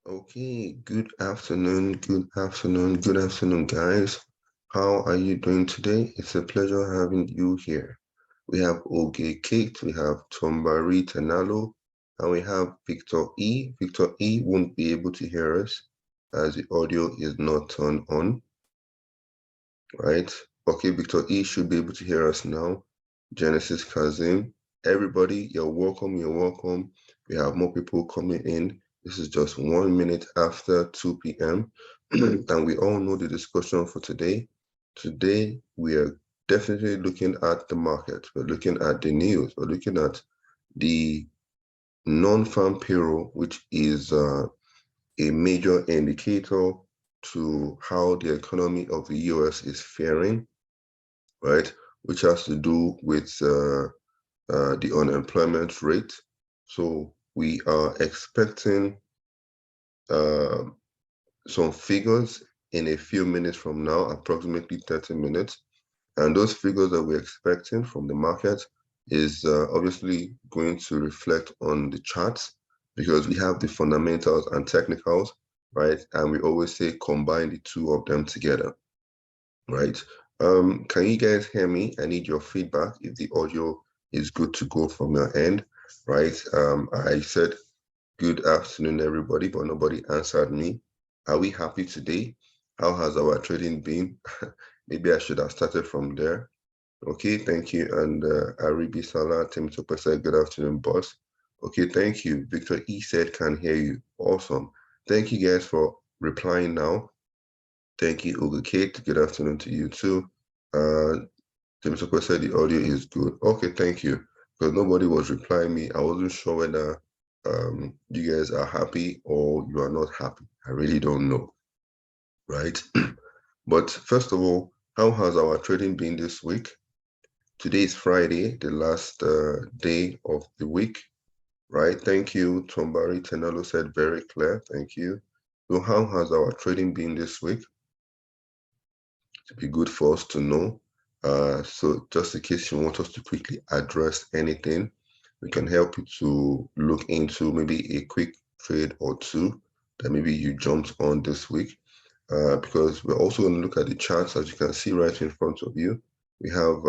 Okay, good afternoon, guys. How are you doing today? It's a pleasure having you here. We have Oge Kate, we have Tombari Tenalo, and we have Victor E. Victor E won't be able to hear us as the audio is not turned on, right? Okay, Victor E should be able to hear us now. Genesis Kazim, everybody, you're welcome, you're welcome. We have more people coming in. This is just 1 minute after 2 p.m. and we all know the discussion for today. Today, we are definitely looking at the market. We're looking at the news. We're looking at the non-farm payroll, which is a major indicator to how the economy of the US is faring, right? Which has to do with the unemployment rate. So we are expecting some figures in a few minutes from now, approximately 30 minutes. And those figures that we're expecting from the market is obviously going to reflect on the charts because we have the fundamentals and technicals, right? And we always say combine the two of them together, right? Can you guys hear me? I need your feedback if the audio is good to go from your end, right? I said good afternoon, everybody, but nobody answered me. Are we happy today? How has our trading been? Maybe I should have started from there. Okay, thank you. And Aribi Salah, Temitope said, good afternoon, boss. Okay, thank you. Victor E said, can hear you. Awesome. Thank you guys for replying now. Thank you, Ugo Kate. Good afternoon to you too. Temitope said the audio is good. Okay, thank you. Because nobody was replying me. I wasn't sure whether you guys are happy or you are not happy. I really don't know, right? But first of all, how has our trading been this week? Today is Friday, the last day of the week, right? Thank you. Tombari Tenalo said very clear. Thank you. So how has our trading been this week? It'd be good for us to know. So just in case you want us to quickly address anything, we can help you to look into maybe a quick trade or two that maybe you jumped on this week. Because we're also going to look at the charts, as you can see right in front of you. We have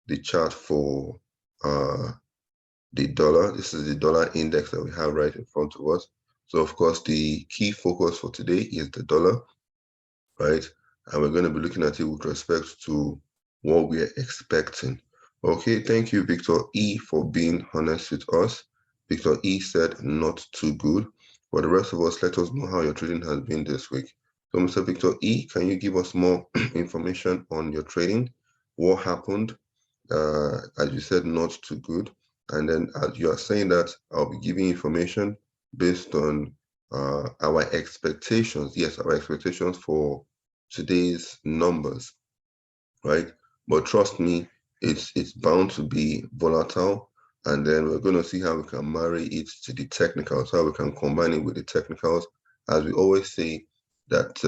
the chart for the dollar. This is the dollar index that we have right in front of us. So of course, the key focus for today is the dollar, right? And we're going to be looking at it with respect to what we're expecting. Okay, thank you, Victor E, for being honest with us. Victor E said not too good. For the rest of us, let us know how your trading has been this week. So, Mr. Victor E, can you give us more information on your trading? What happened? As you said, not too good. And then as you are saying that, I'll be giving information based on our expectations. Yes, our expectations for today's numbers, right? But trust me, it's bound to be volatile. And then we're going to see how we can marry it to the technicals, how we can combine it with the technicals. As we always say, that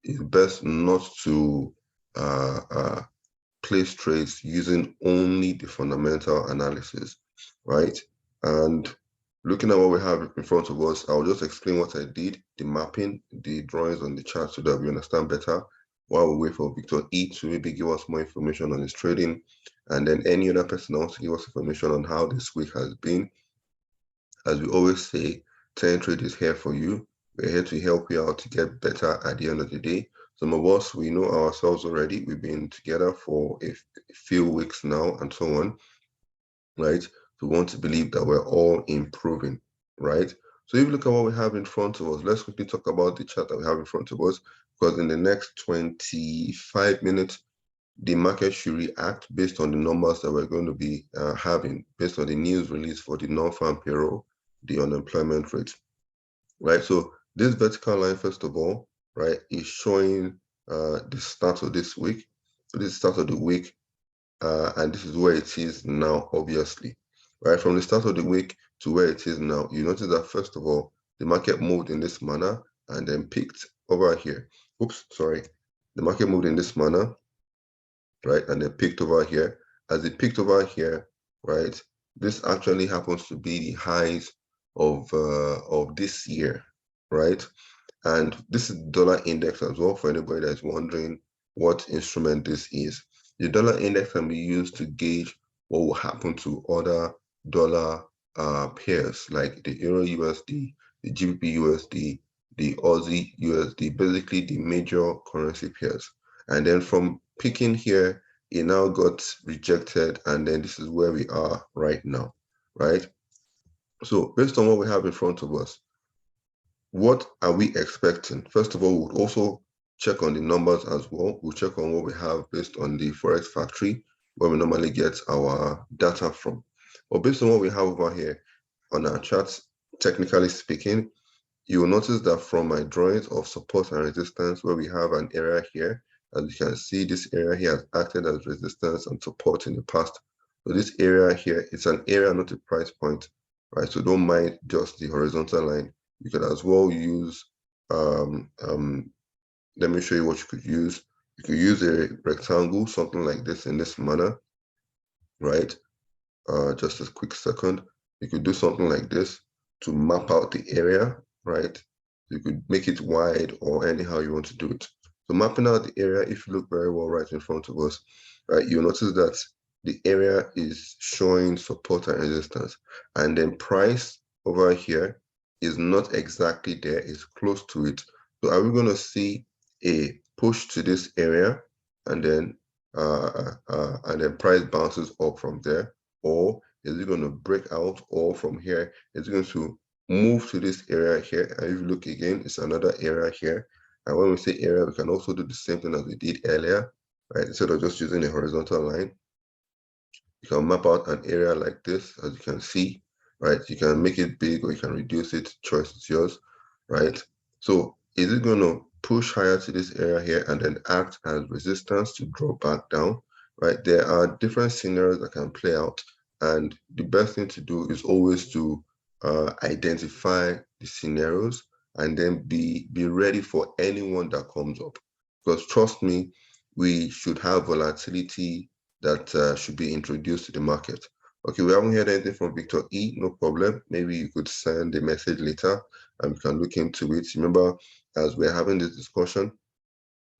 it's best not to place trades using only the fundamental analysis, right? And looking at what we have in front of us, I'll just explain what I did, the mapping, the drawings on the chart so that we understand better while we wait for Victor E to maybe give us more information on his trading. And then any other person that wants to give us information on how this week has been. As we always say, 10 Trade is here for you. We're here to help you out to get better at the end of the day. Some of us, we know ourselves already. We've been together for a few weeks now and so on, right? We want to believe that we're all improving, right? So if you look at what we have in front of us, let's quickly talk about the chart that we have in front of us, because in the next 25 minutes, the market should react based on the numbers that we're going to be having, based on the news release for the non-farm payroll, the unemployment rate, right? So this vertical line, first of all, right, is showing the start of this week. So this is the start of the week, and this is where it is now, obviously, right? From the start of the week to where it is now, you notice that, first of all, the market moved in this manner and then peaked over here. Oops, sorry. The market moved in this manner, right? And then peaked over here. As it peaked over here, right, this actually happens to be the highs of this year, right? And this is dollar index as well for anybody that's wondering what instrument this is. The dollar index can be used to gauge what will happen to other dollar pairs like the Euro USD, the GBP USD, the Aussie USD, basically the major currency pairs. And then from picking here, it now got rejected, and then this is where we are right now, right? So based on what we have in front of us, what are we expecting? First of all, we'll also check on the numbers as well. We'll check on what we have based on the Forex factory, where we normally get our data from. But based on what we have over here on our charts, technically speaking, you will notice that from my drawings of support and resistance, where we have an area here, as you can see, this area here has acted as resistance and support in the past. So this area here, it's an area, not a price point, right? So don't mind just the horizontal line. You could as well use, let me show you what you could use. You could use a rectangle, something like this in this manner, right? Just a quick second. You could do something like this to map out the area, right? You could make it wide or anyhow you want to do it. So mapping out the area, if you look very well right in front of us, right, you'll notice that the area is showing support and resistance. And then price over here is not exactly there, it's close to it. So are we going to see a push to this area and then price bounces up from there? Or is it going to break out, or from here, it's going to move to this area here? And if you look again, it's another area here. And when we say area, we can also do the same thing as we did earlier, right? Instead of just using a horizontal line, you can map out an area like this, as you can see, right? You can make it big or you can reduce it, choice is yours, right? So is it going to push higher to this area here and then act as resistance to drop back down, right? There are different scenarios that can play out, and the best thing to do is always to identify the scenarios and then be ready for anyone that comes up. Because trust me, we should have volatility that should be introduced to the market. Okay, we haven't heard anything from Victor E. No problem. Maybe you could send a message later and we can look into it. Remember, as we're having this discussion,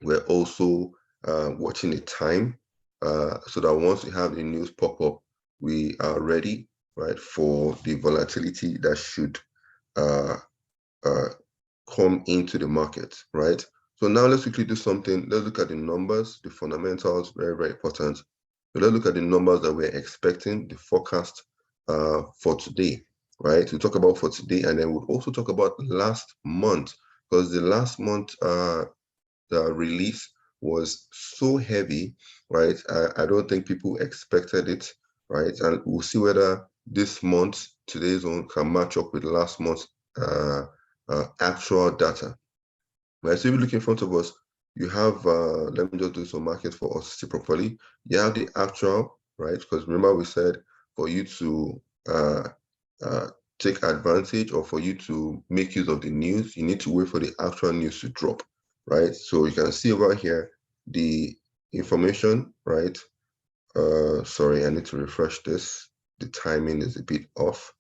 we're also watching the time so that once we have the news pop up, we are ready, right, for the volatility that should come into the market, right? So now let's quickly do something. Let's look at the numbers, the fundamentals, very, very important. So let's look at the numbers that we're expecting, the forecast for today, right? We'll talk about for today, and then we'll also talk about last month, because the last month the release was so heavy, right? I don't think people expected it, right? And we'll see whether this month, today's one, can match up with last month's actual data, right? So if you look in front of us, you have, let me just do some markets for us to see properly. You have the actual, right? Because remember we said for you to take advantage or for you to make use of the news, you need to wait for the actual news to drop, right? So you can see over here the information, right? Sorry, I need to refresh this. The timing is a bit off.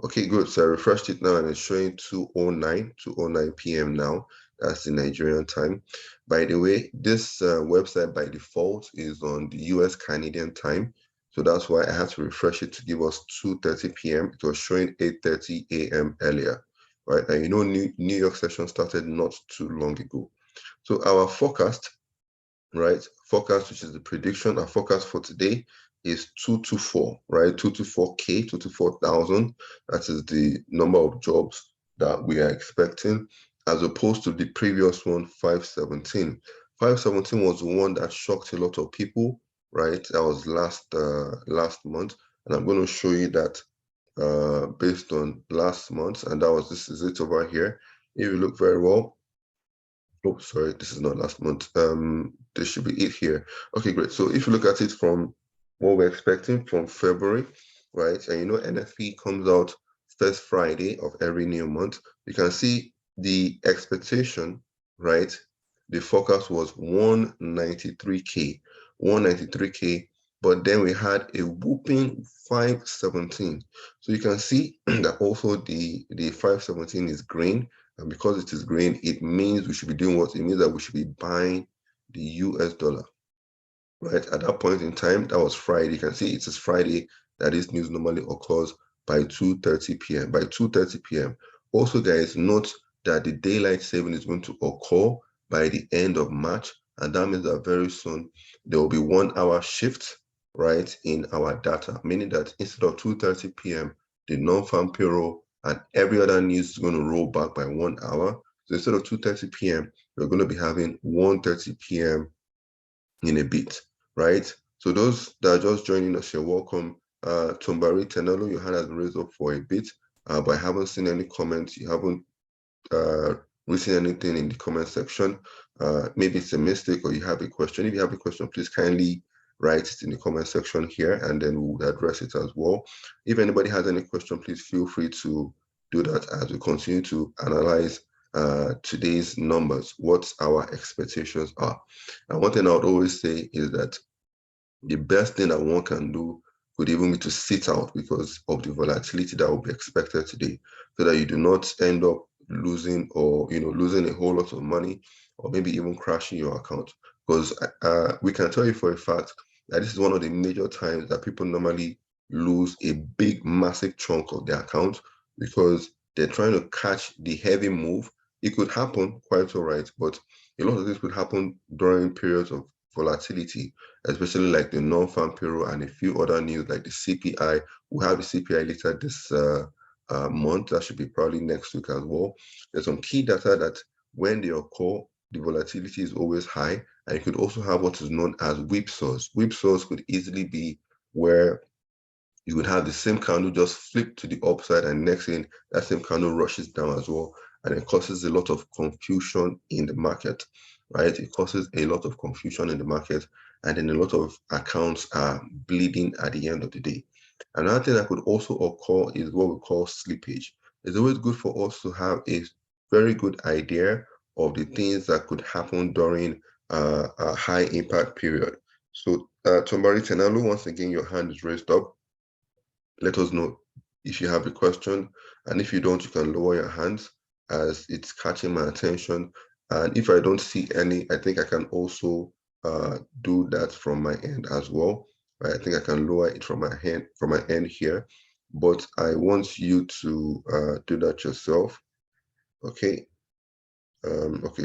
Okay, good. So I refreshed it now and it's showing 2:09 p.m. now. That's the Nigerian time. By the way, this website by default is on the US Canadian time. So that's why I had to refresh it to give us 2:30 p.m. It was showing 8:30 a.m. earlier, right? And you know, New York session started not too long ago. So our forecast, right? Forecast, which is the prediction, our forecast for today is 224, right? 224K, 224,000. That is the number of jobs that we are expecting, as opposed to the previous one, 517. 517 was the one that shocked a lot of people, right? That was last month. And I'm going to show you that based on last month. And this is it over here. If you look very well, oh, sorry, this is not last month. This should be it here. Okay, great. So if you look at it from what we're expecting from February, right? And you know, NFP comes out first Friday of every new month. You can see the expectation, right? The forecast was 193K, 193K, but then we had a whooping 517. So you can see that also the 517 is green, And because it is green, it means we should be doing what? It means that we should be buying the US dollar, right? At that point in time, that was Friday. You can see it is Friday that this news normally occurs by 2:30 p.m. By 2:30 p.m. Also, guys, note that the daylight saving is going to occur by the end of March. And that means that very soon there will be 1 hour shift, right, in our data, meaning that instead of 2:30 p.m., the non-farm payroll and every other news is going to roll back by 1 hour. So instead of 2:30 p.m., we're going to be having 1:30 p.m. in a bit, right? So those that are just joining us, you're welcome. Tumbari Tenelo, your hand has been raised up for a bit, but I haven't seen any comments. You haven't written anything in the comment section. Maybe it's a mistake or you have a question. If you have a question, please kindly write it in the comment section here, and then we'll address it as well. If anybody has any question, please feel free to do that as we continue to analyze today's numbers, what our expectations are. And one thing I would always say is that the best thing that one can do could even be to sit out because of the volatility that will be expected today, so that you do not end up losing or losing a whole lot of money, or maybe even crashing your account. Because we can tell you for a fact that this is one of the major times that people normally lose a big, massive chunk of their account because they're trying to catch the heavy move. It could happen quite all right, but a lot of this could happen during periods of volatility, especially like the non-farm payroll and a few other news like the CPI. We'll have the CPI later this month. That should be probably next week as well. There's some key data that when they occur, the volatility is always high. And you could also have what is known as whipsaws. Whipsaws could easily be where you would have the same candle just flip to the upside, and next thing, that same candle rushes down as well. And it causes a lot of confusion in the market, right? It causes a lot of confusion in the market, and then a lot of accounts are bleeding at the end of the day. Another thing that could also occur is what we call slippage. It's always good for us to have a very good idea of the things that could happen during a high impact period. So, Tombari Tenalu, once again, your hand is raised up. Let us know if you have a question, and if you don't, you can lower your hands as it's catching my attention. And if I don't see any, I think I can also do that from my end as well. I think I can lower it from my end here, but I want you to do that yourself. Okay. Okay,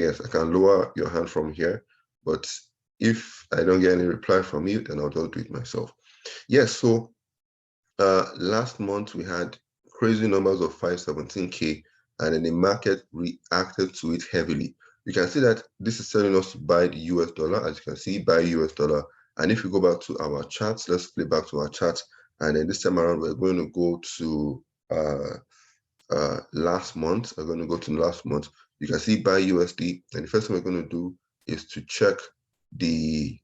yes, I can lower your hand from here, but if I don't get any reply from you, then I'll just do it myself. Yes, so last month we had crazy numbers of 517K, and then the market reacted to it heavily. You can see that this is telling us to buy the US dollar. As you can see, buy US dollar. And if we go back to our charts, let's flip back to our charts. And then this time around, we're going to go to last month. We're going to go to last month. You can see buy USD. And the first thing we're going to do is to check the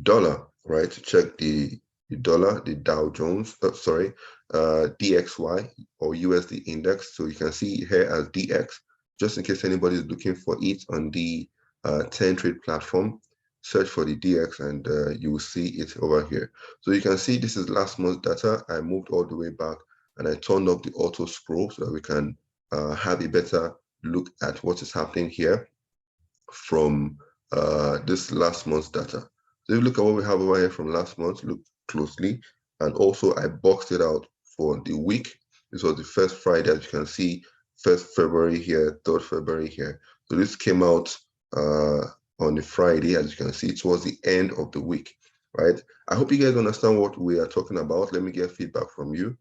dollar, right? To check the dollar, the Dow Jones, DXY or USD index. So you can see here as DX, just in case anybody is looking for it on the 10 trade platform, search for the DX and you will see it over here. So you can see this is last month's data. I moved all the way back and I turned up the auto scroll so that we can have a better look at what is happening here from this last month's data. So if you look at what we have over here from last month, look closely. And also I boxed it out for the week. This was the first Friday, as you can see, 1st February here, 3rd February here. So this came out on the Friday, as you can see, towards the end of the week, right? I hope you guys understand what we are talking about. Let me get feedback from you.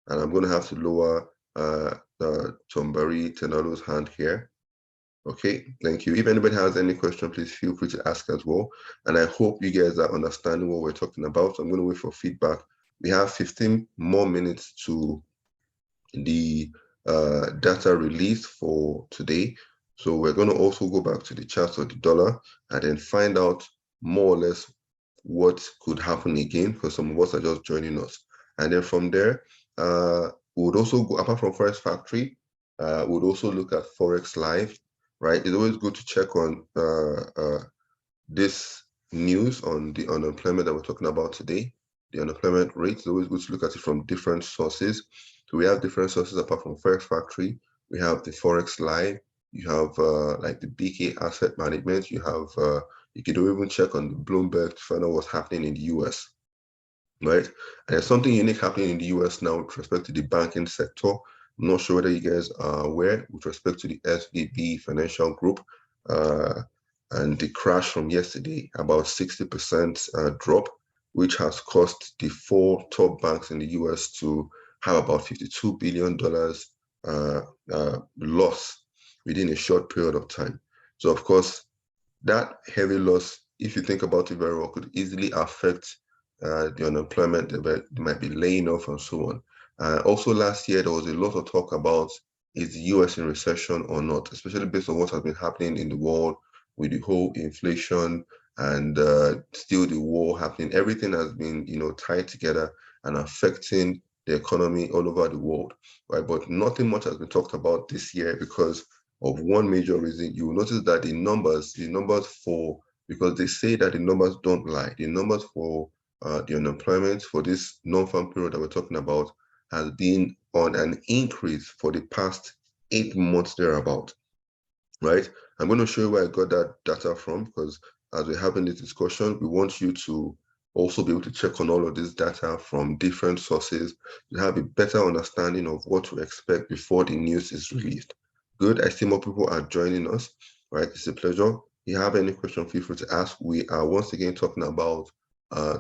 And I'm going to have to lower Tombari Tenalo's hand here. Okay, thank you. If anybody has any question, please feel free to ask as well. And I hope you guys are understanding what we're talking about. So I'm going to wait for feedback. We have 15 more minutes to the data release for today. So we're going to also go back to the charts of the dollar and then find out more or less what could happen again, because some of us are just joining us. And then from there, we would also go, apart from Forex Factory, we would also look at Forex Live, right? It's always good to check on this news on the unemployment that we're talking about today. The unemployment rate is always good to look at it from different sources. So we have different sources apart from Forex Factory. We have the Forex Live. You have like the BK Asset Management. You have you can even check on the Bloomberg to find out what's happening in the US, right? And there's something unique happening in the US now with respect to the banking sector. I'm not sure whether you guys are aware with respect to the SVB Financial Group and the crash from yesterday, about 60% drop, which has cost the four top banks in the US to have about $52 billion loss within a short period of time. So, of course, that heavy loss, if you think about it very well, could easily affect the unemployment. They might be laying off and so on. Also, last year, there was a lot of talk about is the US in recession or not, especially based on what has been happening in the world with the whole inflation and still the war happening. Everything has been, tied together and affecting the economy all over the world, right? But nothing much has been talked about this year because of one major reason. You will notice that the numbers for, because they say that the numbers don't lie, the numbers for the unemployment for this non-farm period that we're talking about has been on an increase for the past 8 months thereabout, right? I'm going to show you where I got that data from because as we're having this discussion, we want you to also be able to check on all of this data from different sources to have a better understanding of what to expect before the news is released. Good. I see more people are joining us, right? It's a pleasure. If you have any question, feel free to ask. We are once again talking about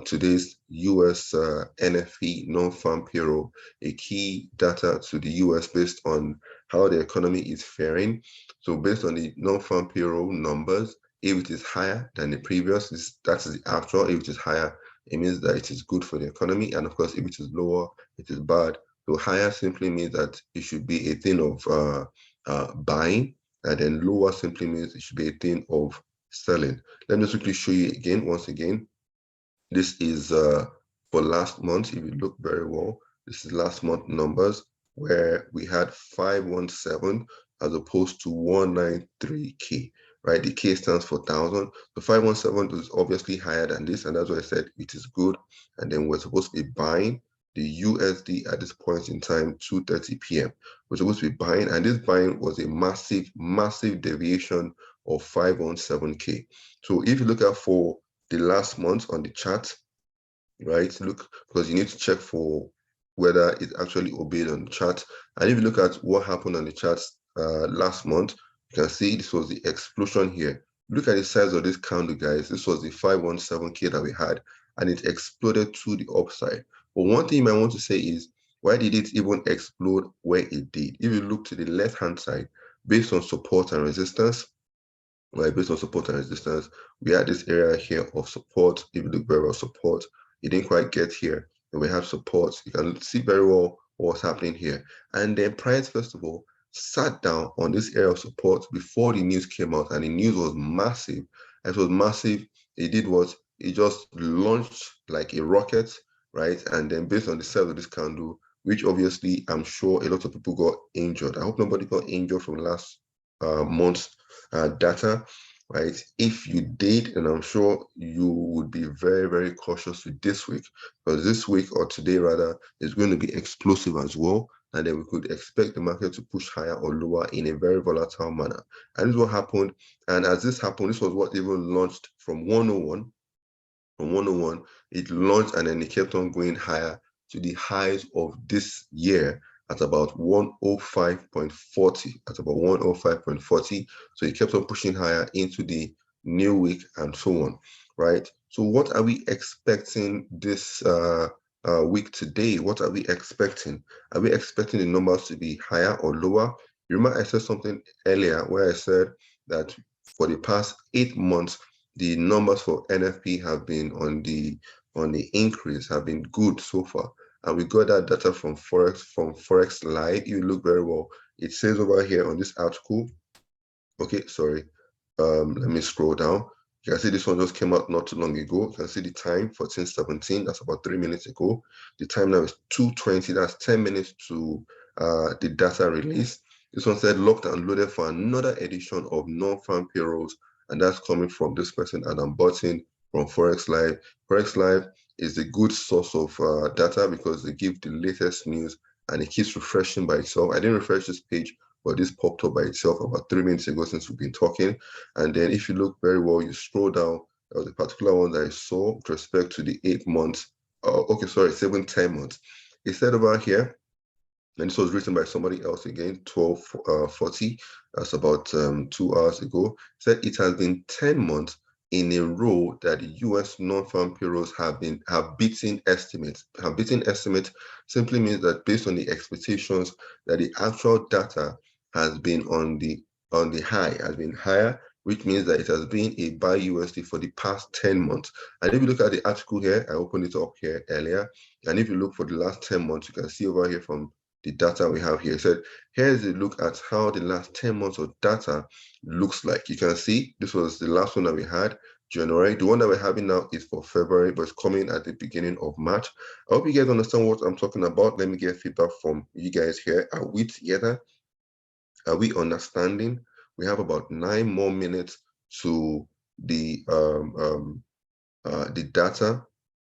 today's US NFP non-farm payroll, a key data to the US based on how the economy is faring. So based on the non-farm payroll numbers, if it is higher than the previous, that is the actual. If it is higher, it means that it is good for the economy. And of course, if it is lower, it is bad. So higher simply means that it should be a thing of buying, and then lower simply means it should be a thing of selling. Let me just quickly show you again, once again. This is for last month. If you look very well, this is last month numbers where we had 517 as opposed to 193K, right? The K stands for 1,000. The 517 is obviously higher than this, and that's why I said it is good. And then we're supposed to be buying the USD at this point in time, 2:30 p.m. We're supposed to be buying, and this buying was a massive, massive deviation of 517K. So if you look at for the last month on the chart, right? Look, because you need to check for whether it actually obeyed on the chart. And if you look at what happened on the charts last month, you can see this was the explosion here. Look at the size of this candle, guys. This was the 517K that we had, and it exploded to the upside. But one thing you might want to say is, why did it even explode where it did? If you look to the left-hand side, based on support and resistance, right, based on support and resistance, we had this area here of support. If you look very well, support, it didn't quite get here. And we have support. You can see very well what's happening here. And then price, first of all, sat down on this area of support before the news came out, and the news was massive. It was massive. It did what? It just launched like a rocket, right? And then based on the size of this candle, which obviously I'm sure a lot of people got injured. I hope nobody got injured from last month's data, right? If you did, and I'm sure you would be very, very cautious with this week, because this week, or today rather, is going to be explosive as well. And then we could expect the market to push higher or lower in a very volatile manner. And this is what happened. And as this happened, this was what even launched from 101. From 101, it launched and then it kept on going higher to the highs of this year at about 105.40, at about 105.40. So it kept on pushing higher into the new week and so on, right? So what are we expecting this week today? What are we expecting? Are we expecting the numbers to be higher or lower? You remember I said something earlier where I said that for the past 8 months, the numbers for NFP have been on the increase, have been good so far. And we got that data from Forex Live. You look very well. It says over here on this article. Okay, sorry. Let me scroll down. You can see this one just came out not too long ago. You can see the time, 14:17. That's about 3 minutes ago. The time now is 2:20. That's 10 minutes to the data release. This one said locked and loaded for another edition of non-farm payrolls, and that's coming from this person, Adam Button from Forex Live. Forex Live is a good source of data because they give the latest news and it keeps refreshing by itself. I didn't refresh this page, but this popped up by itself about 3 minutes ago since we've been talking. And then if you look very well, you scroll down, there was a particular one that I saw with respect to the 8 months, okay, sorry, 7-10 months. It said over here, and this was written by somebody else again, 12:40, that's about 2 hours ago, said it has been 10 months in a row that the US non-farm payrolls have beaten estimates. Have beaten estimates simply means that based on the expectations that the actual data has been on the high, has been higher, which means that it has been a buy USD for the past 10 months. And if you look at the article here, I opened it up here earlier, and if you look for the last 10 months, you can see over here from the data we have here. It said, here's a look at how the last 10 months of data looks like. You can see this was the last one that we had, January. The one that we're having now is for February, but it's coming at the beginning of March. I hope you guys understand what I'm talking about. Let me get feedback from you guys here. Are we together? Are we understanding? We have about 9 more minutes to the data,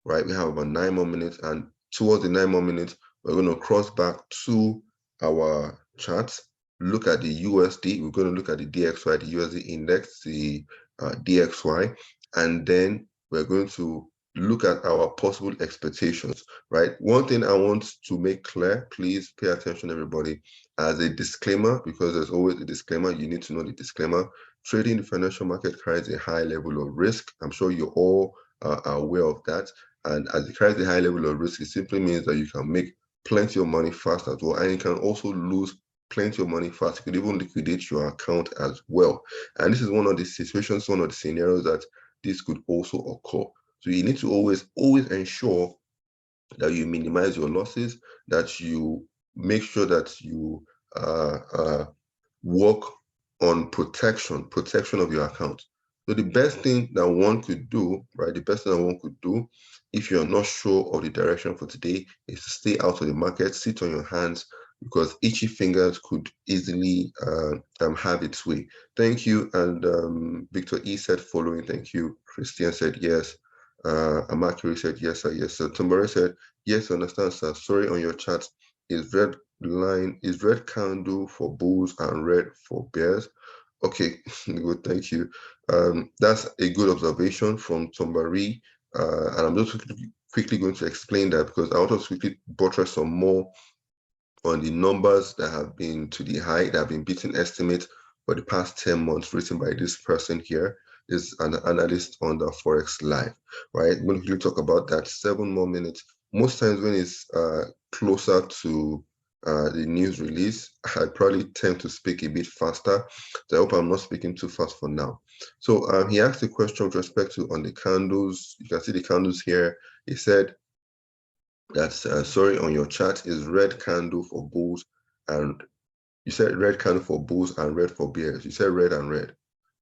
right? We have about 9 more minutes, and towards the 9 more minutes, we're going to cross back to our charts, look at the USD. We're going to look at the DXY, the USD index, the DXY, and then we're going to look at our possible expectations, right? One thing I want to make clear, please pay attention, everybody, as a disclaimer, because there's always a disclaimer. You need to know the disclaimer. Trading the financial market carries a high level of risk. I'm sure you all are aware of that. And as it carries a high level of risk, it simply means that you can make plenty of money fast as well. And you can also lose plenty of money fast. You could even liquidate your account as well. And this is one of the situations, one of the scenarios that this could also occur. So you need to always ensure that you minimize your losses, that you make sure that you work on protection of your account. So the best thing that one could do, right, the best thing that one could do if you're not sure of the direction for today is to stay out of the market, sit on your hands, because itchy fingers could easily have its way. Thank you. And Victor E said following, thank you. Christian said yes. Amakiri said yes, sir, yes, sir. Tumbare said, yes, understand, sir. Sorry, on your chat is red candle for bulls and red for bears. Okay, good, thank you. That's a good observation from Tombari. And I'm just quickly going to explain that because I want to quickly buttress some more on the numbers that have been to the high, that have been beating estimates for the past 10 months, written by this person here. Is an analyst on the Forex Live, right? I'm going to talk about that 7 more minutes. Most times when it's closer to the news release, I probably tend to speak a bit faster. So I hope I'm not speaking too fast for now. So he asked a question with respect to on the candles. You can see the candles here. He said, that's sorry, on your chart is red candle for bulls, and you said red candle for bulls and red for bears. You said red and red,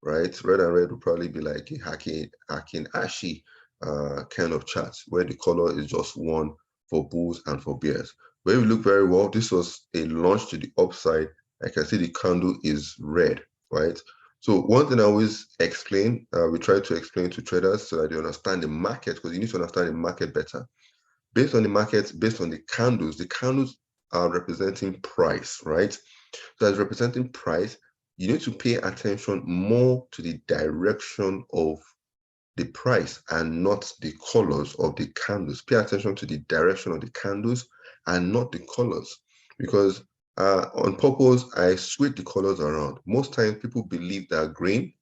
right? Red and red would probably be like a hacking ashy kind of chart where the color is just one for bulls and for bears. But if you look very well, this was a launch to the upside. I can see the candle is red, right? So one thing I always explain, we try to explain to traders so that they understand the market, because you need to understand the market better. Based on the market, based on the candles are representing price, right? So as representing price, you need to pay attention more to the direction of the price and not the colors of the candles. Pay attention to the direction of the candles and not the colors, because on purpose, I switch the colors around. Most times people believe that green,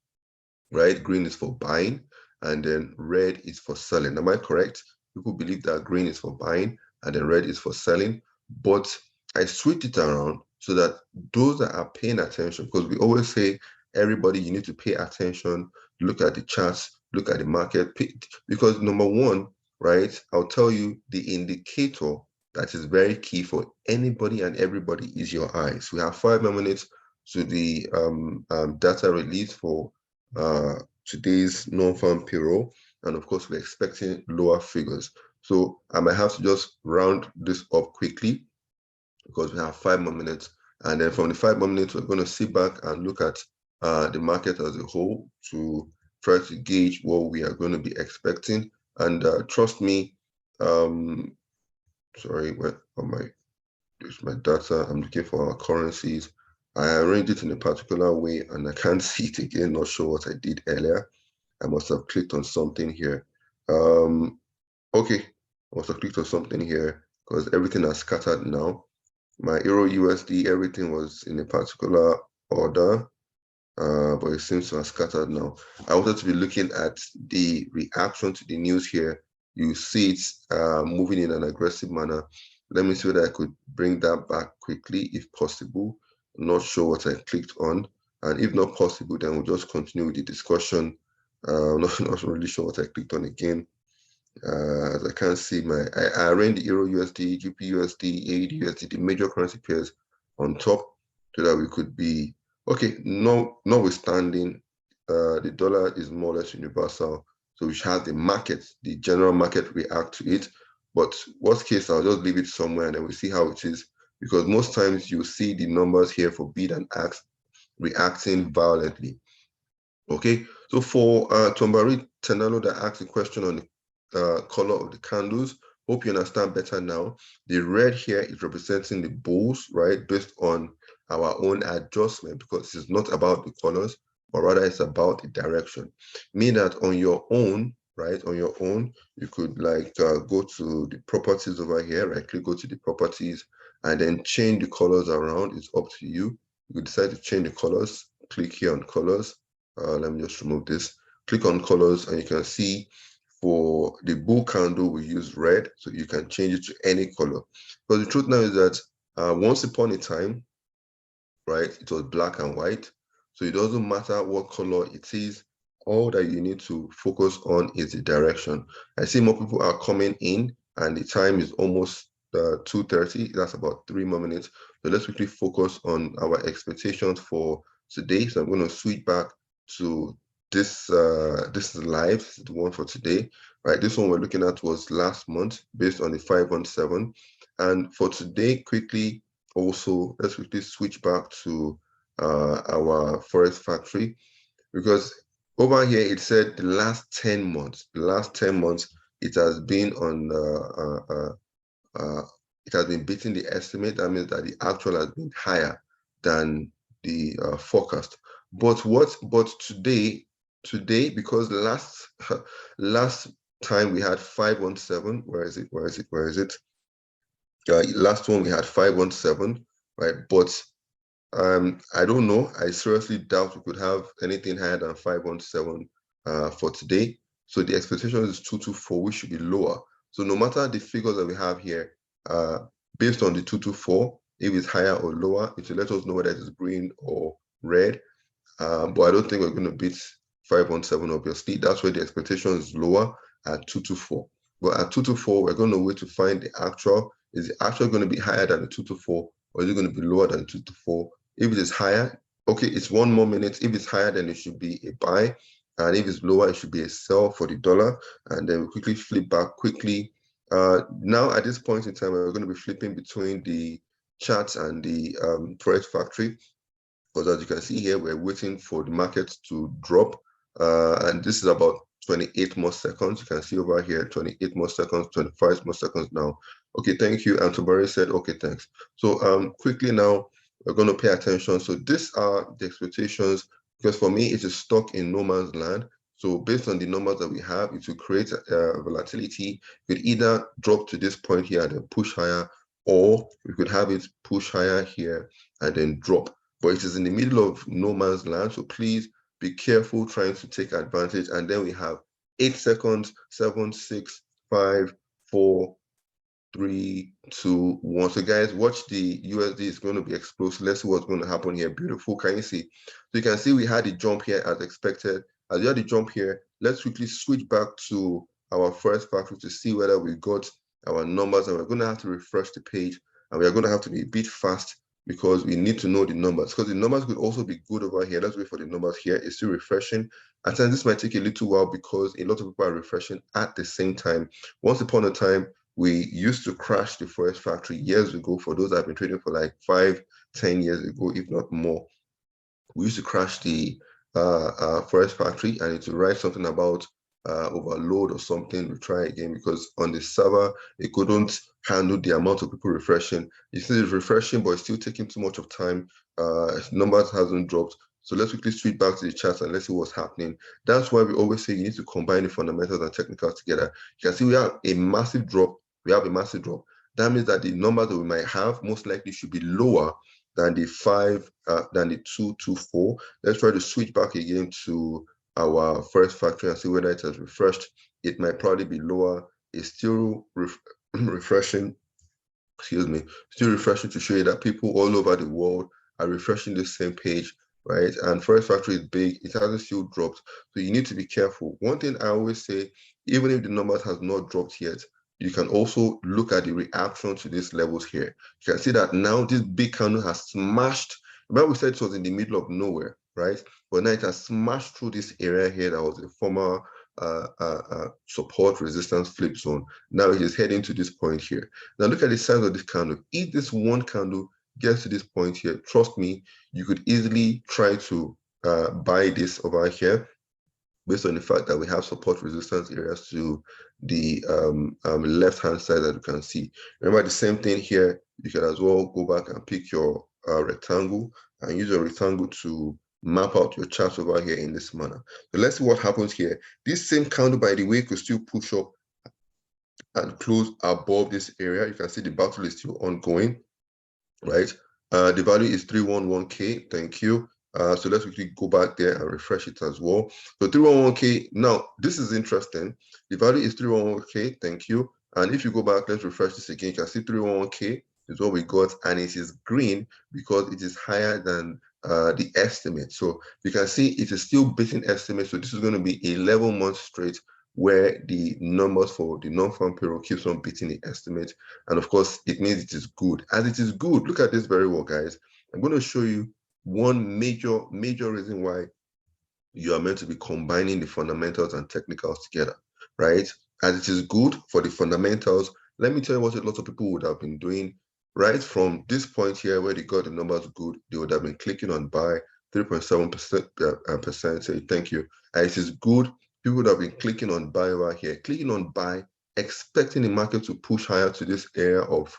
right? Green is for buying, and then red is for selling. Am I correct? People believe that green is for buying and then red is for selling. But I switch it around so that those that are paying attention, because we always say, everybody, you need to pay attention, look at the charts, look at the market, because number one, right, I'll tell you the indicator that is very key for anybody and everybody is your eyes. We have 5 more minutes to the data release for today's non-farm payroll, and of course we're expecting lower figures. So I might have to just round this up quickly because we have 5 more minutes, and then from the 5 more minutes we're going to sit back and look at the market as a whole to try to gauge what we are going to be expecting. And trust me, sorry, where am I? There's my data. I'm looking for our currencies. I arranged it in a particular way and I can't see it again, not sure what I did earlier. I must have clicked on something here. Okay, I must have clicked on something here because everything has scattered now. My Euro USD, everything was in a particular order, but it seems to have scattered now. I wanted to be looking at the reaction to the news here. You see it moving in an aggressive manner. Let me see whether I could bring that back quickly, if possible. I'm not sure what I clicked on. And if not possible, then we'll just continue with the discussion. Not really sure what I clicked on again. As I can't see I ran the Euro USD, GP USD, AED USD, the major currency pairs on top so that we could be, okay, notwithstanding, the dollar is more or less universal. So we should have the market, the general market react to it. But worst case, I'll just leave it somewhere and then we'll see how it is. Because most times you see the numbers here for bid and ask reacting violently. Okay, so for Tombari Tenalo that asked a question on the color of the candles, hope you understand better now. The red here is representing the bulls, right, based on our own adjustment, because it's not about the colors, but rather it's about the direction. Mean that on your own, right, on your own, you could like go to the properties over here, right, click go to the properties, and then change the colors around. It's up to you. You could decide to change the colors, click here on colors. Let me just remove this. Click on colors and you can see for the bull candle, we use red, so you can change it to any color. But the truth now is that once upon a time, right, it was black and white. So it doesn't matter what color it is. All that you need to focus on is the direction. I see more people are coming in and the time is almost 2:30. That's about 3 more minutes. So let's quickly focus on our expectations for today. So I'm going to switch back to this. This is live, this is the one for today, right? This one we're looking at was last month based on the 517. And for today, quickly, also, let's quickly switch back to our forest factory, because over here it said the last 10 months, it has been on, it has been beating the estimate. That means that the actual has been higher than the forecast. But today, because last time we had 517, where is it? Last one we had 517, right? But I don't know. I seriously doubt we could have anything higher than 517 for today. So the expectation is 224, which should be lower. So no matter the figures that we have here, based on the 224, if it's higher or lower, it will let us know whether it is green or red. But I don't think we're going to beat 517, obviously. That's where the expectation is lower at 224. But at 224, we're going to wait to find the actual. Is it actually going to be higher than the 224, or is it going to be lower than 224? If it is higher, okay, it's 1 more minute. If it's higher, then it should be a buy. And if it's lower, it should be a sell for the dollar. And then we quickly flip back quickly. Now, at this point in time, we're going to be flipping between the charts and the forex factory. Because as you can see here, we're waiting for the market to drop. And this is about 28 more seconds. You can see over here, 28 more seconds, 25 more seconds now. Okay, thank you. And Tobari said, okay, thanks. So quickly now, we're going to pay attention. So these are the expectations, because for me, it is stuck in no man's land. So based on the numbers that we have, it will create volatility. It could either drop to this point here and then push higher, or we could have it push higher here and then drop. But it is in the middle of no man's land. So please be careful trying to take advantage. And then we have 8 seconds, 7, 6, 5, 4, 3, 2, 1. So guys, watch the USD is going to be explosive. Let's see what's going to happen here. Beautiful. Can you see? So you can see we had a jump here as expected. As we had a jump here, let's quickly switch back to our first factory to see whether we got our numbers. And we're going to have to refresh the page. And we're going to have to be a bit fast because we need to know the numbers. Because the numbers could also be good over here. Let's wait for the numbers here. It's still refreshing. At times, this might take a little while because a lot of people are refreshing at the same time. Once upon a time, we used to crash the forest factory years ago. For those that have been trading for like 5, 10 years ago, if not more, we used to crash the forest factory, and it would write something about overload or something, we try again, because on the server, it couldn't handle the amount of people refreshing. You see it's refreshing, but it's still taking too much of time. Numbers hasn't dropped. So let's quickly switch back to the charts and let's see what's happening. That's why we always say you need to combine the fundamentals and technicals together. You can see we have a massive drop. We have a massive drop. That means that the numbers that we might have most likely should be lower than the 224. Let's try to switch back again to our first factory and see whether it has refreshed. It might probably be lower. It's still refreshing, excuse me, still refreshing to show you that people all over the world are refreshing the same page, right? And Forest Factory is big, it hasn't still dropped. So you need to be careful. One thing I always say, even if the numbers has not dropped yet, you can also look at the reaction to these levels here. You can see that now this big candle has smashed. Remember we said it was in the middle of nowhere, right? But now it has smashed through this area here that was a former support resistance flip zone. Now it is heading to this point here. Now look at the size of this candle. If this one candle gets to this point here, trust me, you could easily try to buy this over here based on the fact that we have support resistance areas to the left-hand side that you can see. Remember the same thing here, you can as well go back and pick your rectangle and use your rectangle to map out your chart over here in this manner. So let's see what happens here. This same candle, by the way, could still push up and close above this area. You can see the battle is still ongoing, right? The value is 311K. Thank you. So let's quickly go back there and refresh it as well. So 311K. Now, this is interesting. The value is 311K. Thank you. And if you go back, let's refresh this again. You can see 311K is what we got, and it is green because it is higher than the estimate. So you can see it is still beating estimate. So this is going to be 11 months straight where the numbers for the non-farm payroll keeps on beating the estimate. And of course, it means it is good. As it is good, look at this very well, guys. I'm going to show you one major reason why you are meant to be combining the fundamentals and technicals together, right? As it is good for the fundamentals, let me tell you what a lot of people would have been doing right from this point here where they got the numbers good. They would have been clicking on buy 3.7%. Say thank you. It is good. People would have been clicking on buy over here, clicking on buy, expecting the market to push higher to this area of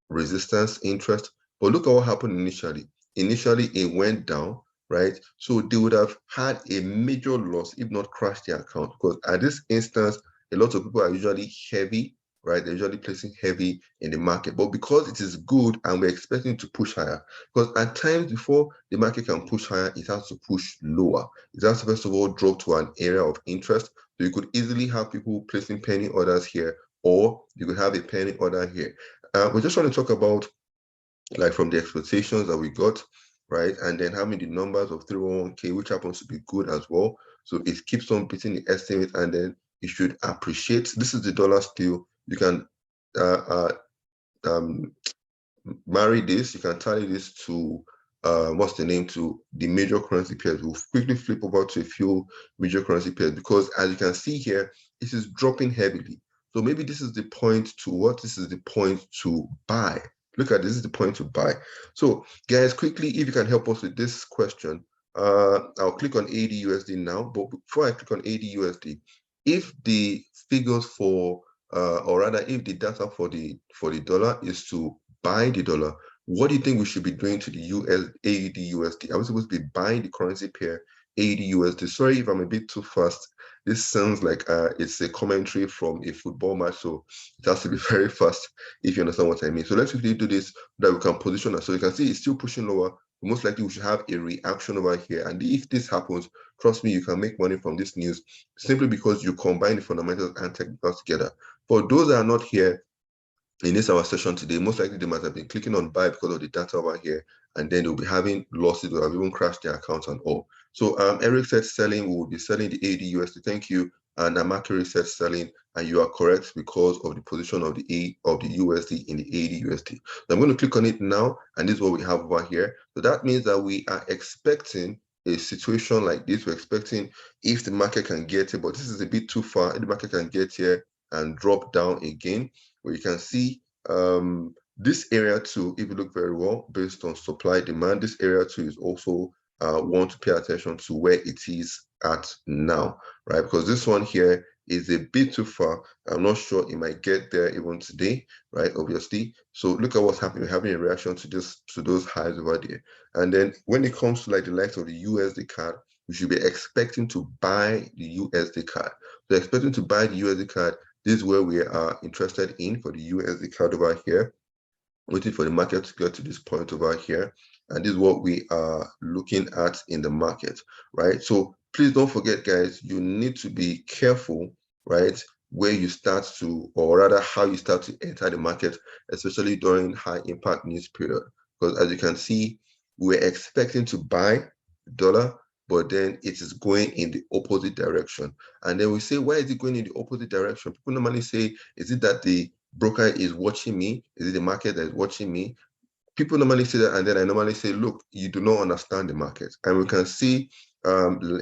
resistance interest. But look at what happened initially. Initially, it went down, right? So they would have had a major loss if not crashed their account, because at this instance, a lot of people are usually heavy, right? They're usually placing heavy in the market. But because it is good and we're expecting to push higher, because at times before the market can push higher, it has to push lower. It has to first of all drop to an area of interest. So you could easily have people placing penny orders here, or you could have a penny order here. We just want to talk about like from the expectations that we got, right? And then having the numbers of 311K, which happens to be good as well. So it keeps on beating the estimate, and then it should appreciate. This is the dollar still. You can marry this, you can tally this to what's the name, to the major currency pairs. We'll quickly flip over to a few major currency pairs, because as you can see here, it is dropping heavily. So maybe this is the point to what? This is the point to buy. Look at this, is the point to buy. So guys, quickly, if you can help us with this question, I'll click on ADUSD now, but before I click on ADUSD, if the figures for or rather if the data for the dollar is to buy the dollar, what do you think we should be doing to the AUD USD? Are we supposed to be buying the currency pair AUD USD? Sorry if I'm a bit too fast. This sounds like it's a commentary from a football match, so it has to be very fast if you understand what I mean. So let's quickly do this so that we can position us. So you can see it's still pushing lower. Most likely we should have a reaction over here. And if this happens, trust me, you can make money from this news simply because you combine the fundamentals and technicals together. For those that are not here in this our session today, most likely they might have been clicking on buy because of the data over here, and then they'll be having losses or have even crashed their accounts and all. So Eric said selling, we will be selling the ADUSD. Thank you. And Amakiri said selling, and you are correct because of the position of the USD in the ADUSD. So I'm going to click on it now, and this is what we have over here. So that means that we are expecting a situation like this. We're expecting if the market can get it, but this is a bit too far. If the market can get here and drop down again, where you can see this area too, if you look very well, based on supply demand, this area too is also want to pay attention to where it is at now, right? Because this one here is a bit too far. I'm not sure it might get there even today, right? Obviously. So look at what's happening. We're having a reaction to those highs over there. And then when it comes to like the likes of the USD card, we should be expecting to buy the USD card. So expecting to buy the USD card. This is where we are interested in for the USD card over here, waiting for the market to get to this point over here. And this is what we are looking at in the market, right? So please don't forget, guys, you need to be careful, right? Where you start to, or rather how you start to enter the market, especially during high impact news period. Because as you can see, we're expecting to buy dollar, but then it is going in the opposite direction. And then we say, why is it going in the opposite direction? People normally say, is it that the broker is watching me? Is it the market that is watching me? People normally say that, and then I normally say, look, you do not understand the market. And we can see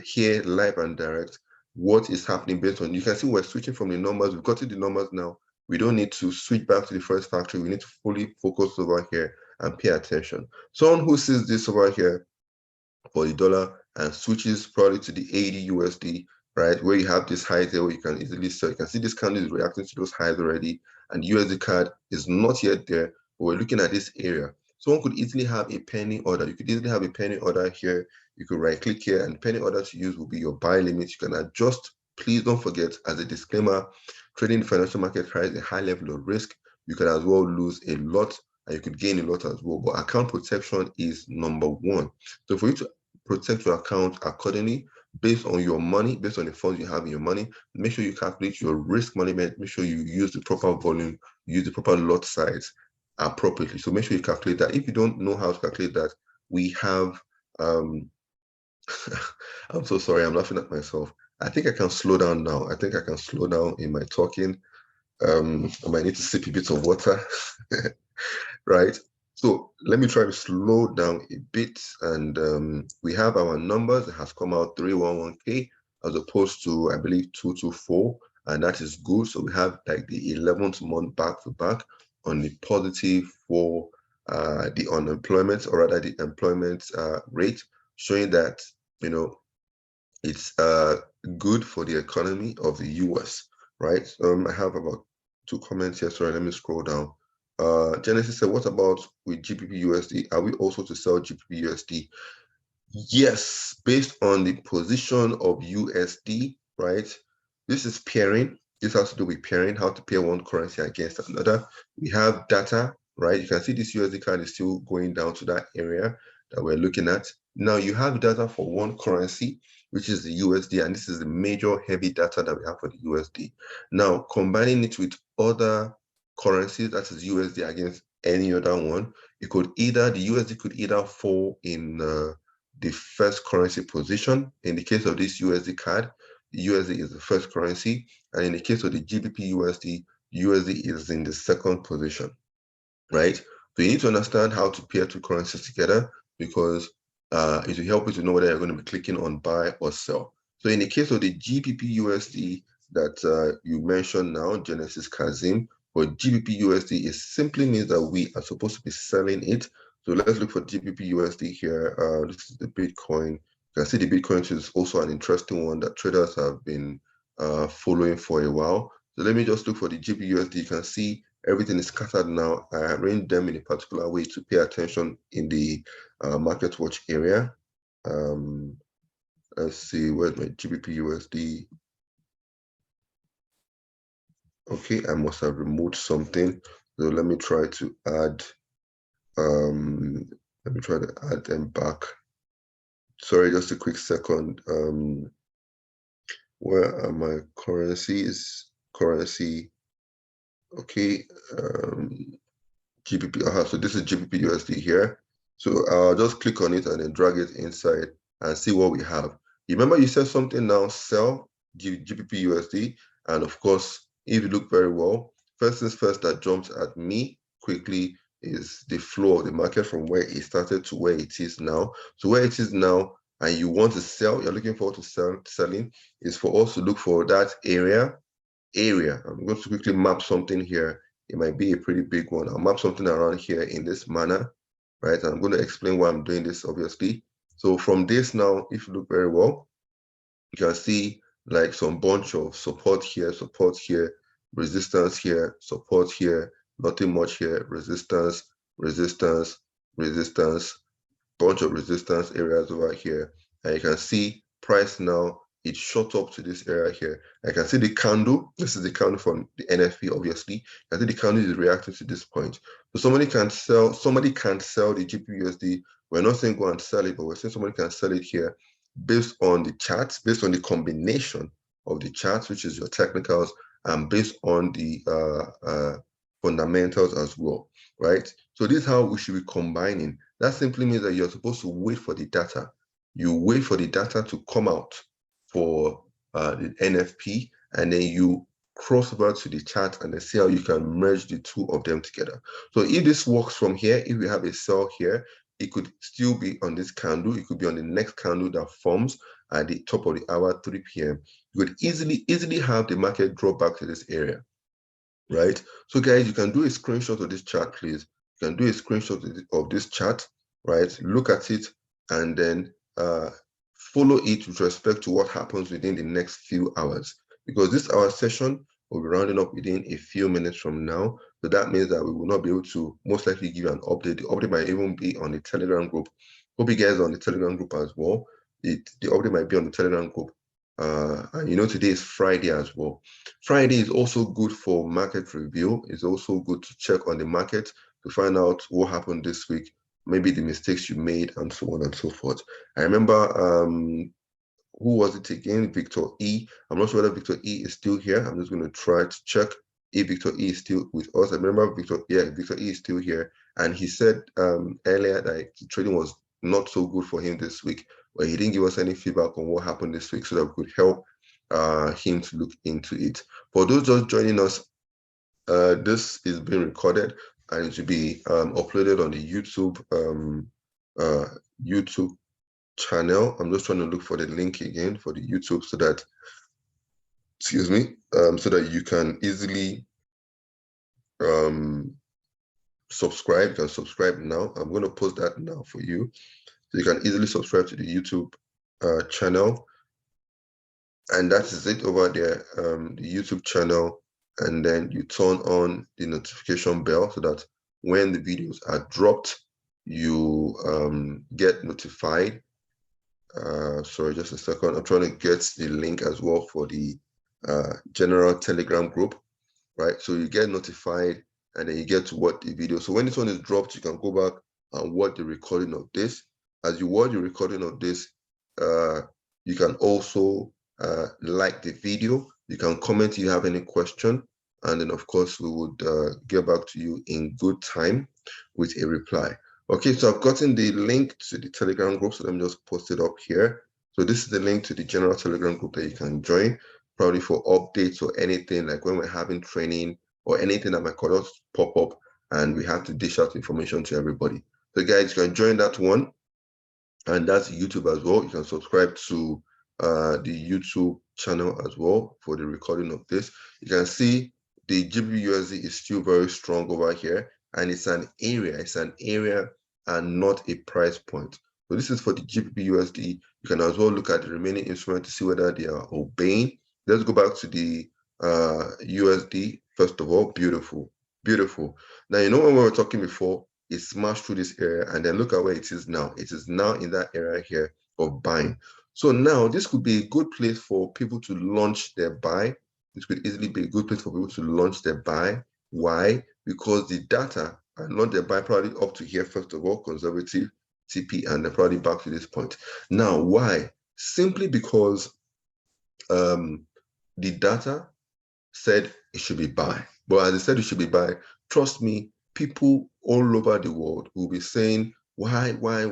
here live and direct what is happening based on, you can see we're switching from the numbers. We've got to the numbers now. We don't need to switch back to the first factory. We need to fully focus over here and pay attention. Someone who sees this over here for the dollar and switches probably to the 80 USD, right? Where you have this high there where you can easily sell. You can see this candle is reacting to those highs already, and the USD card is not yet there, but we're looking at this area. Someone could easily have a penny order. You could easily have a penny order here. You could right click here, and penny order to use will be your buy limit. You can adjust. Please don't forget, as a disclaimer, trading the financial market carries a high level of risk. You can as well lose a lot, and you could gain a lot as well. But account protection is number one. So for you to protect your account accordingly based on your money, based on the funds you have in your money. Make sure you calculate your risk management. Make sure you use the proper volume, use the proper lot size appropriately. So make sure you calculate that. If you don't know how to calculate that, we have, I'm so sorry, I'm laughing at myself. I think I can slow down now. I think I can slow down in my talking. I might need to sip a bit of water. Right? So let me try to slow down a bit. And we have our numbers. It has come out 311K as opposed to, I believe, 224. And that is good. So we have like the 11th month back to back on the positive for the unemployment, or rather the employment rate, showing that, you know, it's good for the economy of the US, right? I have about 2 comments here. Sorry, let me scroll down. Genesis said, what about with GBP USD? Are we also to sell GBP USD? Yes, based on the position of USD, right? This is pairing. This has to do with pairing, how to pair one currency against another. We have data, right? You can see this USD card is still going down to that area that we're looking at. Now you have data for one currency, which is the USD, and this is the major heavy data that we have for the USD. Now, combining it with other currencies, that is USD against any other one, it could either, the USD could either fall in the first currency position. In the case of this USD card, the USD is the first currency, and in the case of the GBP USD, USD is in the second position, right? So you need to understand how to pair two currencies together, because it will help you to know whether you're going to be clicking on buy or sell. So in the case of the GBP USD that you mentioned now, Genesis Kazim, but GBP USD, it simply means that we are supposed to be selling it. So let's look for GBP USD here. This is the Bitcoin. You can see the Bitcoin is also an interesting one that traders have been following for a while. So let me just look for the GBP USD. You can see everything is scattered now. I arranged them in a particular way to pay attention in the market watch area. Let's see, where's my GBP USD? Okay, I must have removed something. So let me try to add, let me try to add them back. Sorry, just a quick second. Where are my currencies? Currency, okay. GBP, so this is GBP USD here. So I'll just click on it and then drag it inside and see what we have. You remember you said something now, sell GBP USD. And of course, if you look very well, first things first that jumps at me quickly is the flow of the market from where it started to where it is now. So where it is now, and you want to sell, you're looking forward to selling, is for us to look for that area. I'm going to quickly map something here. It might be a pretty big one. I'll map something around here in this manner, right? And I'm going to explain why I'm doing this, obviously. So from this now, if you look very well, you can see like some bunch of support here, resistance here, support here, nothing much here, resistance, resistance, resistance, bunch of resistance areas over here. And you can see price now, it shot up to this area here. I can see the candle. This is the candle from the NFP, obviously. I think the candle is reacting to this point. So somebody can sell the GPUSD. We're not saying go and sell it, but we're saying somebody can sell it here based on the charts, based on the combination of the charts, which is your technicals, and based on the fundamentals as well, right? So this is how we should be combining. That simply means that you're supposed to wait for the data. You wait for the data to come out for the NFP, and then you cross over to the chart and then see how you can merge the two of them together. So if this works from here, if we have a sell here, it could still be on this candle. It could be on the next candle that forms at the top of the hour, 3 p.m. You could easily have the market drop back to this area, right? So guys, you can do a screenshot of this chart, please. You can do a screenshot of this chart, right? Look at it and then follow it with respect to what happens within the next few hours. Because this hour session will be rounding up within a few minutes from now. So that means that we will not be able to most likely give you an update. The update might even be on the Telegram group. Hope you guys are on the Telegram group as well. The update might be on the Telegram group. And you know, today is Friday as well. Friday is also good for market review. It's also good to check on the market to find out what happened this week, maybe the mistakes you made, and so on and so forth. I remember, who was it again? Victor E. I'm not sure whether Victor E is still here. I'm just going to try to check if Victor E is still with us. I remember Victor E is still here. And he said earlier that the trading was not so good for him this week, but he didn't give us any feedback on what happened this week so that we could help him to look into it. For those just joining us, this is being recorded and it will be uploaded on the YouTube channel. I'm just trying to look for the link again for the YouTube so that, excuse me, so that you can easily subscribe. You can subscribe now. I'm going to post that now for you. So you can easily subscribe to the YouTube channel. And that is it over there, the YouTube channel. And then you turn on the notification bell so that when the videos are dropped, you get notified. Sorry, just a second. I'm trying to get the link as well for the general Telegram group, right? So you get notified and then you get to watch the video. So when this one is dropped, you can go back and watch the recording of this. As you watch the recording of this, you can also like the video. You can comment if you have any question. And then, of course, we would get back to you in good time with a reply. Okay, so I've gotten the link to the Telegram group, so let me just post it up here. So this is the link to the general Telegram group that you can join, probably for updates or anything, like when we're having training or anything that might call us pop up and we have to dish out information to everybody. So guys, you can join that one. And that's YouTube as well. You can subscribe to the YouTube channel as well for the recording of this. You can see the GBUSD is still very strong over here, and it's an area and not a price point. So this is for the GBUSD. You can as well look at the remaining instruments to see whether they are obeying. Let's go back to the USD first of all. Beautiful. Now, you know when we were talking before, it smashed through this area, and then look at where it is now. It is now in that area here of buying. So now this could be a good place for people to launch their buy. This could easily be a good place for people to launch their buy. Why? Because the data and launch their buy probably up to here, first of all, conservative TP, and they're probably back to this point. Now, why? Simply because the data said it should be buy. But as I said, it should be buy. Trust me, people all over the world will be saying, why? Where's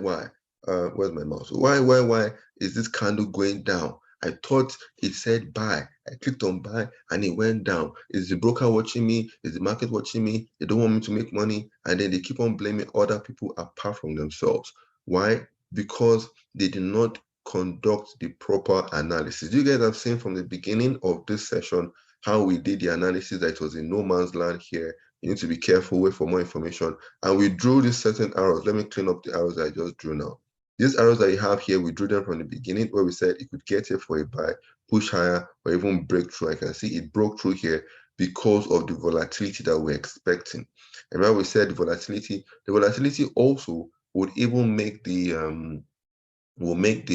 my mouse? Why is this candle going down? I thought it said buy. I clicked on buy and it went down. Is the broker watching me? Is the market watching me? They don't want me to make money. And then they keep on blaming other people apart from themselves. Why? Because they did not conduct the proper analysis. You guys have seen from the beginning of this session how we did the analysis that it was in no man's land here. You need to be careful, wait for more information. And we drew these certain arrows. Let me clean up the arrows I just drew now. These arrows that you have here, we drew them from the beginning where we said it could get here for a buy, push higher, or even break through. I can see it broke through here because of the volatility that we're expecting. And remember we said the volatility also would even make the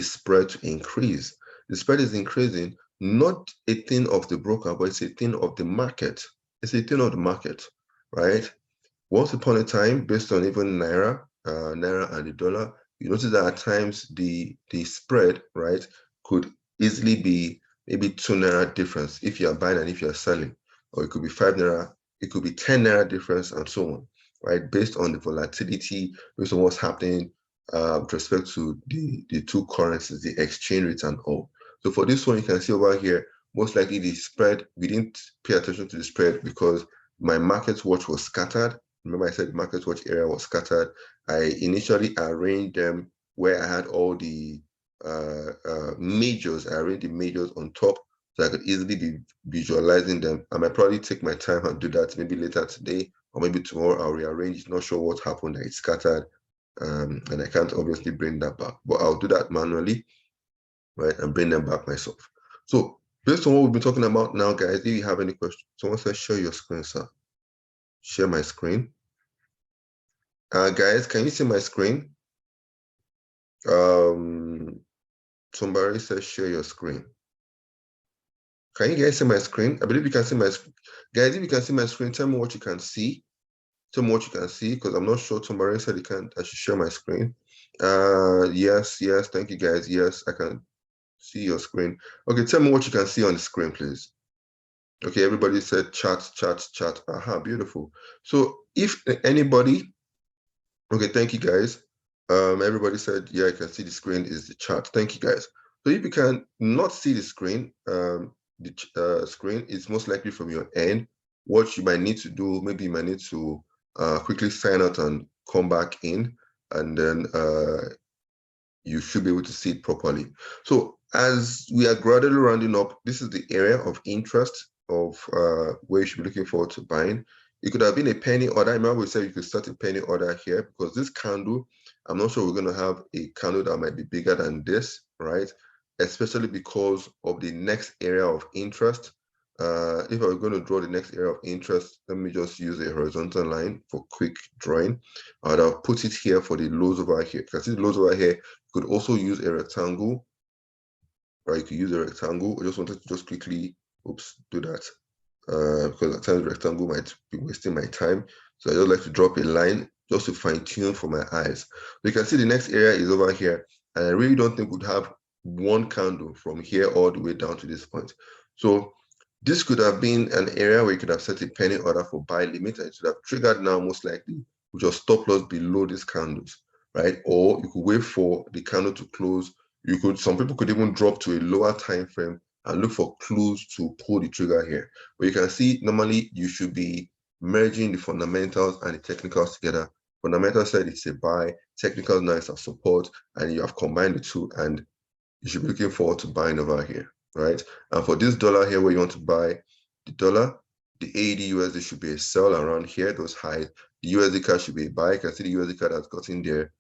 spread to increase. The spread is increasing, not a thing of the broker, but it's a thing of the market. It's a thing of the market, right? Once upon a time, based on even Naira and the dollar, you notice that at times the spread, right, could easily be maybe 2 Naira difference if you are buying and if you are selling, or it could be 5 Naira, it could be 10 Naira difference, and so on, right? Based on the volatility, based on what's happening with respect to the two currencies, the exchange rates and all. So for this one, you can see over here, most likely the spread, we didn't pay attention to the spread because my market watch was scattered. Remember I said the market watch area was scattered. I initially arranged them where I had all the majors. I arranged the majors on top so I could easily be visualizing them. I might probably take my time and do that maybe later today or maybe tomorrow. I'll rearrange. Not sure what happened. That it's scattered, and I can't obviously bring that back. But I'll do that manually, right, and bring them back myself. So based on what we've been talking about now, guys, if you have any questions, someone says share your screen, sir. Share my screen. Guys, can you see my screen? Somebody says share your screen. Can you guys see my screen? I believe you can see my screen. Guys, if you can see my screen, tell me what you can see. Tell me what you can see, because I'm not sure. Somebody said I should share my screen. Yes, thank you guys. Yes, I can see your screen. Okay, tell me what you can see on the screen, please. Okay, everybody said chat. Aha, beautiful. So if anybody, okay, thank you guys. Everybody said, yeah, I can see the screen is the chat. Thank you guys. So if you can not see the screen, the screen is most likely from your end. What you might need to do, maybe you might need to quickly sign out and come back in, and then you should be able to see it properly. So as we are gradually rounding up, this is the area of interest of where you should be looking forward to buying. It could have been a penny order. I remember we said you could start a penny order here because this candle, I'm not sure we're going to have a candle that might be bigger than this, right? Especially because of the next area of interest. If I were going to draw the next area of interest, let me just use a horizontal line for quick drawing. I'll put it here for the lows over here. You can see the lows over here. You could also use a rectangle, right? You could use a rectangle. I just wanted to just quickly, do that. Because at times rectangle might be wasting my time. So I just like to drop a line just to fine tune for my eyes. So you can see the next area is over here. And I really don't think we'd have one candle from here all the way down to this point. So this could have been an area where you could have set a penny order for buy limit and it should have triggered now most likely with your stop loss below these candles, right? Or you could wait for the candle to close. Some people could even drop to a lower time frame and look for clues to pull the trigger here. But you can see normally you should be merging the fundamentals and the technicals together. Fundamental said it's a buy, technical now is a support, and you have combined the two, and you should be looking forward to buying over here, right? And for this dollar here, where you want to buy the dollar, the AED USD should be a sell around here, those highs. The USD card should be a buy. You can see the USD card has got in there.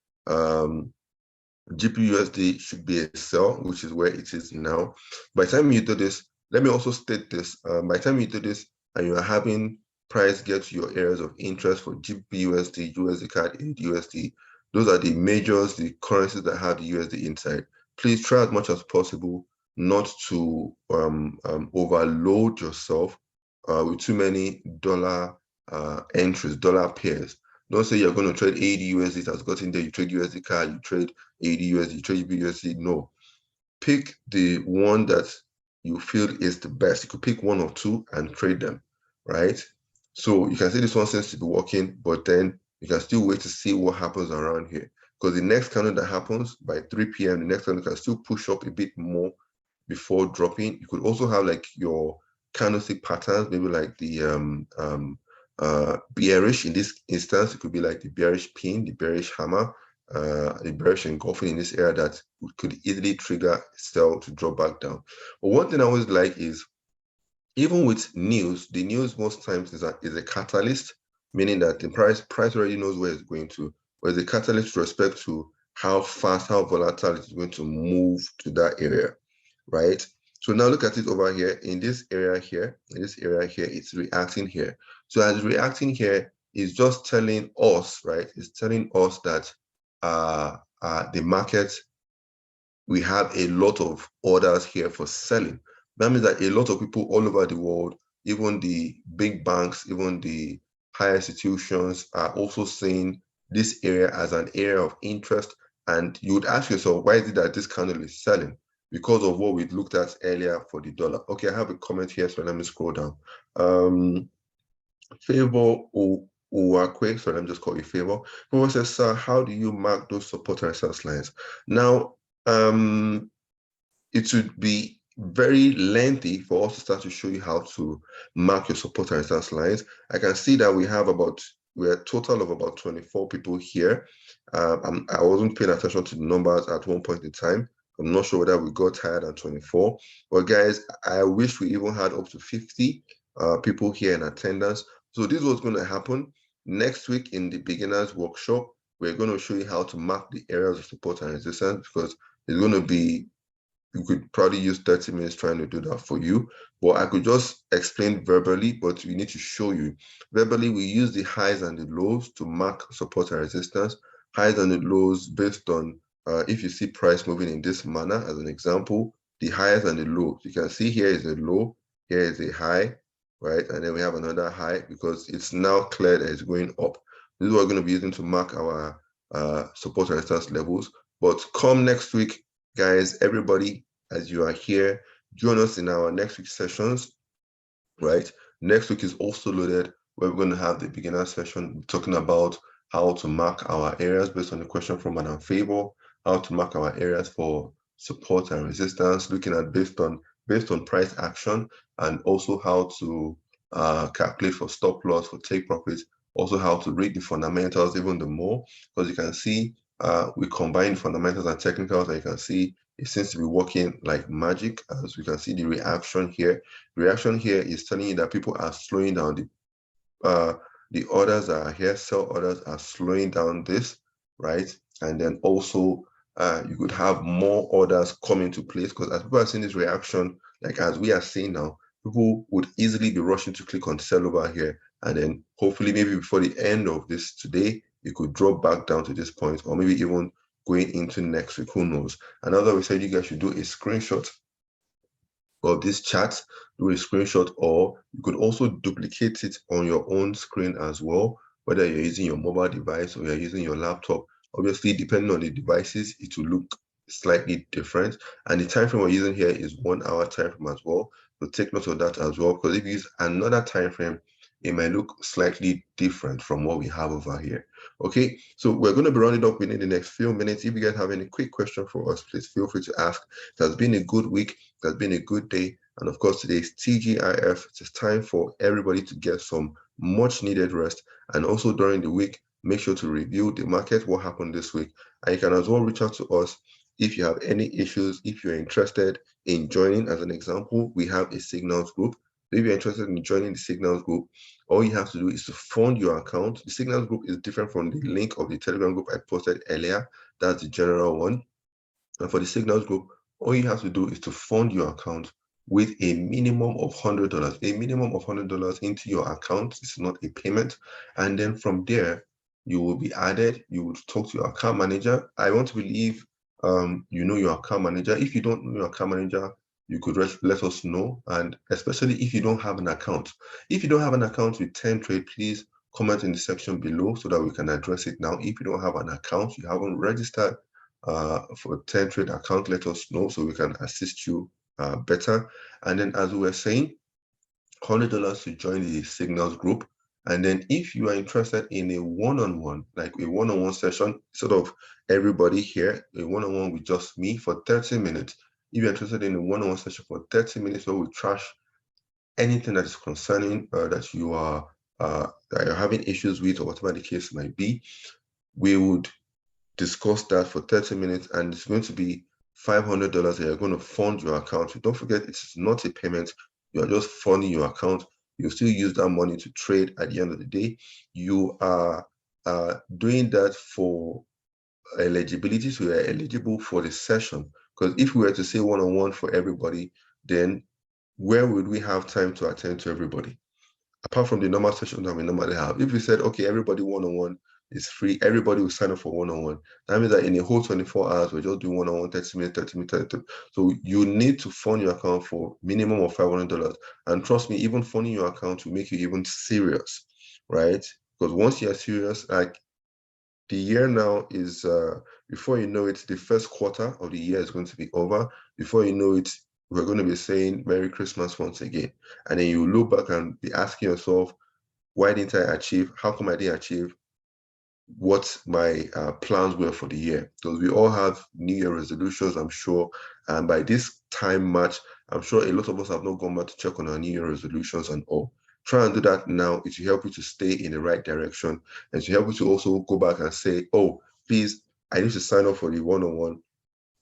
GPUSD should be a sell, which is where it is now. By the time you do this, let me also state this. By the time you do this and you are having price get to your areas of interest for GPUSD, USD card, USD, those are the majors, the currencies that have the USD inside. Please try as much as possible not to overload yourself with too many dollar entries, dollar pairs. Don't say you're going to trade AED USD that's got in there, you trade USD card, you trade AED USD, you trade USD. No. Pick the one that you feel is the best. You could pick one or two and trade them, right? So you can see this one seems to be working, but then you can still wait to see what happens around here. Because the next candle that happens by 3 p.m., the next candle can still push up a bit more before dropping. You could also have like your candlestick patterns, maybe like the bearish. In this instance, it could be like the bearish pin, the bearish hammer, the bearish engulfing in this area that could easily trigger sell to drop back down. But one thing I always like is, even with news, the news most times is a catalyst, meaning that the price already knows where it's going to, but it's a catalyst with respect to how fast, how volatile it's going to move to that area, right? So now look at it over here. In this area here, it's reacting here. So as reacting here, it's just telling us, right? It's telling us that the market, we have a lot of orders here for selling. That means that a lot of people all over the world, even the big banks, even the higher institutions, are also seeing this area as an area of interest. And you would ask yourself, why is it that this candle is selling? Because of what we looked at earlier for the dollar. Okay, I have a comment here, so let me scroll down. Favor Uwakwe, so let me just call you Favor. Favor says, sir, how do you mark those support and resistance lines? Now, it would be very lengthy for us to start to show you how to mark your support and resistance lines. I can see that we're a total of about 24 people here. I wasn't paying attention to the numbers at one point in time. I'm not sure whether we got higher than 24. But guys, I wish we even had up to 50 people here in attendance. So this was going to happen next week in the beginners workshop. We're going to show you how to mark the areas of support and resistance, because it's going to be, you could probably use 30 minutes trying to do that for you. But I could just explain verbally, but we need to show you. Verbally, we use the highs and the lows to mark support and resistance. Highs and the lows based on, if you see price moving in this manner, as an example, the highs and the lows. You can see here is a low, here is a high, right? And then we have another high because it's now clear that it's going up. This is what we're going to be using to mark our support and resistance levels. But come next week, guys, everybody, as you are here, join us in our next week's sessions, right? Next week is also loaded, where we're going to have the beginner session talking about how to mark our areas based on the question from Madam Favor, how to mark our areas for support and resistance, looking at based on price action, and also how to calculate for stop loss, for take profits, also how to read the fundamentals even the more, because you can see we combine fundamentals and technicals, and you can see it seems to be working like magic. As we can see the reaction here. The reaction here is telling you that people are slowing down. The orders are here, sell orders are slowing down this, right? And then also you could have more orders come into place, because as people are seeing this reaction, like as we are seeing now, people would easily be rushing to click on sell over here. And then hopefully maybe before the end of this today, you could drop back down to this point, or maybe even going into next week, who knows? Another we said you guys should do a screenshot of this chat, do a screenshot, or you could also duplicate it on your own screen as well, whether you're using your mobile device or you're using your laptop. Obviously, depending on the devices, it will look slightly different. And the time frame we're using here is 1 hour time frame as well. So take note of that as well, because if you use another time frame, it might look slightly different from what we have over here. Okay, so we're going to be rounding up within the next few minutes. If you guys have any quick question for us, please feel free to ask. It has been a good week. It has been a good day. And of course, today is TGIF. It's time for everybody to get some much needed rest. And also during the week, make sure to review the market, what happened this week. And you can as well reach out to us if you have any issues, if you're interested in joining. As an example, we have a signals group. If you're interested in joining the signals group, all you have to do is to fund your account. The signals group is different from the link of the Telegram group I posted earlier. That's the general one. And for the signals group, all you have to do is to fund your account with a minimum of $100. A minimum of $100 into your account. It's not a payment. And then from there, you will be added. You would talk to your account manager. I want to believe you know your account manager. If you don't know your account manager, you could let us know. And especially if you don't have an account. If you don't have an account with 10 Trade, please comment in the section below so that we can address it now. If you don't have an account, you haven't registered for 10 Trade account, let us know so we can assist you better. And then as we were saying, $100 to join the signals group. And then if you are interested in a one-on-one, like a one-on-one session, sort of everybody here, a one-on-one with just me for 30 minutes. If you're interested in a one-on-one session for 30 minutes where we trash anything that is concerning that you're having issues with, or whatever the case might be, we would discuss that for 30 minutes, and it's going to be $500 that you're going to fund your account. Don't forget, it's not a payment. You're just funding your account. You still use that money to trade at the end of the day. You are doing that for eligibility, so you're eligible for the session. Because if we were to say one-on-one for everybody, then where would we have time to attend to everybody? Apart from the normal session that we normally have. If we said, okay, everybody one-on-one is free, everybody will sign up for one-on-one. That means that in a whole 24 hours, we're just doing one-on-one, 30 minutes, 30 minutes, 30 minutes. So you need to fund your account for minimum of $500. And trust me, even funding your account will make you even serious, right? Because once you're serious, like the year now is, before you know it, the first quarter of the year is going to be over. Before you know it, we're going to be saying Merry Christmas once again. And then you look back and be asking yourself, why didn't I achieve? How come I didn't achieve what my plans were for the year? Because we all have New Year resolutions, I'm sure. And by this time March, I'm sure a lot of us have not gone back to check on our New Year resolutions and all. Try and do that now. It will help you to stay in the right direction. And to help you to also go back and say, oh, please, I need to sign up for the one-on-one.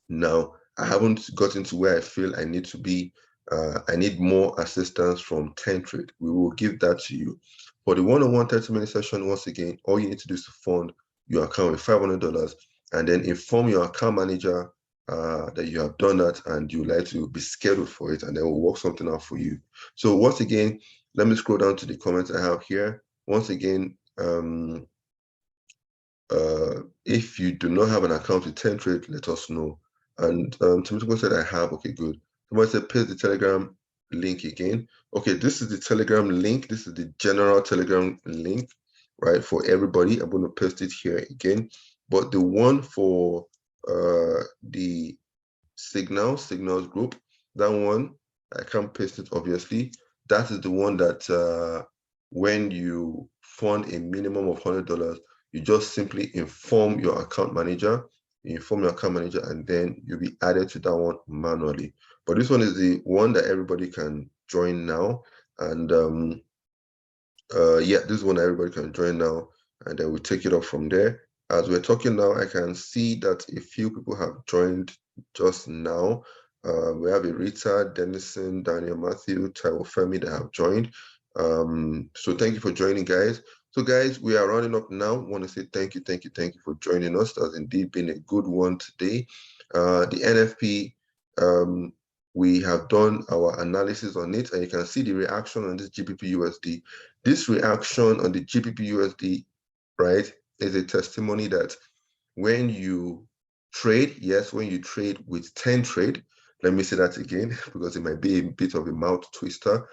Now, I haven't gotten to where I feel I need to be. I need more assistance from Tentrade. We will give that to you. For the one-on-one 30-minute session, once again, all you need to do is to fund your account with $500 and then inform your account manager that you have done that and you would like to be scheduled for it, and then we'll work something out for you. So once again, let me scroll down to the comments I have here. Once again, if you do not have an account with Tentrade, let us know. And Timothy said I have. Okay, good. Somebody said paste the Telegram link again. Okay, this is the Telegram link. This is the general Telegram link, right, for everybody. I'm going to paste it here again. But the one for the signals group, that one, I can't paste it obviously. That is the one that when you fund a minimum of $100, you just simply inform your account manager, and then you'll be added to that one manually. But this one is the one that everybody can join now. And yeah, this one everybody can join now, and then we take it up from there. As we're talking now, I can see that a few people have joined just now. We have Rita, Denison, Daniel, Matthew, Taiwo, Femi that have joined. So thank you for joining, guys. So guys, we are rounding up now. Want to say thank you for joining us. That's indeed been a good one today. The NFP, we have done our analysis on it, and you can see the reaction on this GBP USD. This reaction on the GBP USD, right, is a testimony that when you trade, yes, when you trade with Tentrade, let me say that again because it might be a bit of a mouth twister.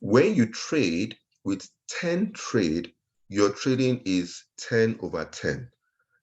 When you trade with Tentrade, your trading is 10/10.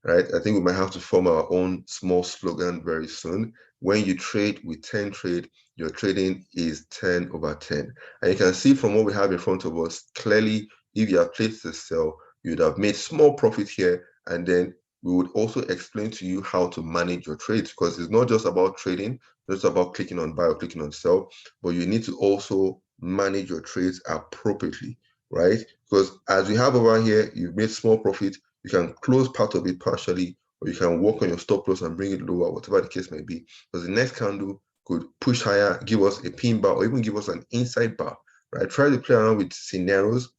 Right? I think we might have to form our own small slogan very soon. When you trade with Tentrade, your trading is 10/10. And you can see from what we have in front of us, clearly, if you have placed the sell, you'd have made small profit here. And then we would also explain to you how to manage your trades, because it's not just about trading, it's not about clicking on buy or clicking on sell, but you need to also manage your trades appropriately, right? Because as we have over here, you've made small profit, you can close part of it partially, or you can work on your stop loss and bring it lower, whatever the case may be. Because the next candle could push higher, give us a pin bar, or even give us an inside bar, right? Try to play around with scenarios,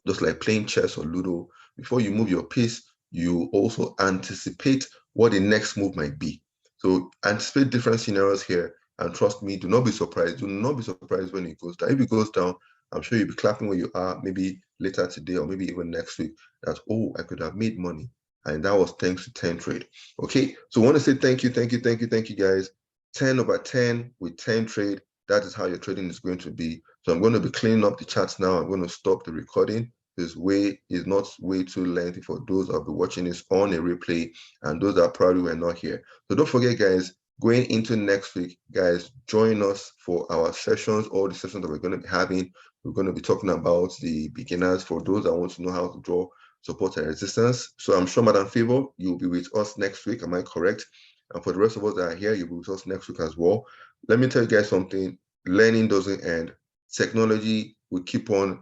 just like playing chess or Ludo. Before you move your piece, you also anticipate what the next move might be. So anticipate different scenarios here, and trust me, do not be surprised. Do not be surprised when it goes down. If it goes down, I'm sure you'll be clapping where you are, maybe later today or maybe even next week, that, oh, I could have made money. And that was thanks to Tentrade. Okay, so I want to say thank you, guys. 10/10 with Tentrade. That is how your trading is going to be. So I'm going to be cleaning up the charts now. I'm going to stop the recording. This way is not way too lengthy for those that will be watching this on a replay and those that probably were not here. So don't forget, guys, going into next week, guys, join us for our sessions, all the sessions that we're going to be having. We're going to be talking about the beginners, for those that want to know how to draw support and resistance. So I'm sure, Madam Favor, you'll be with us next week. Am I correct? And for the rest of us that are here, you'll be with us next week as well. Let me tell you guys something. Learning doesn't end. Technology will keep on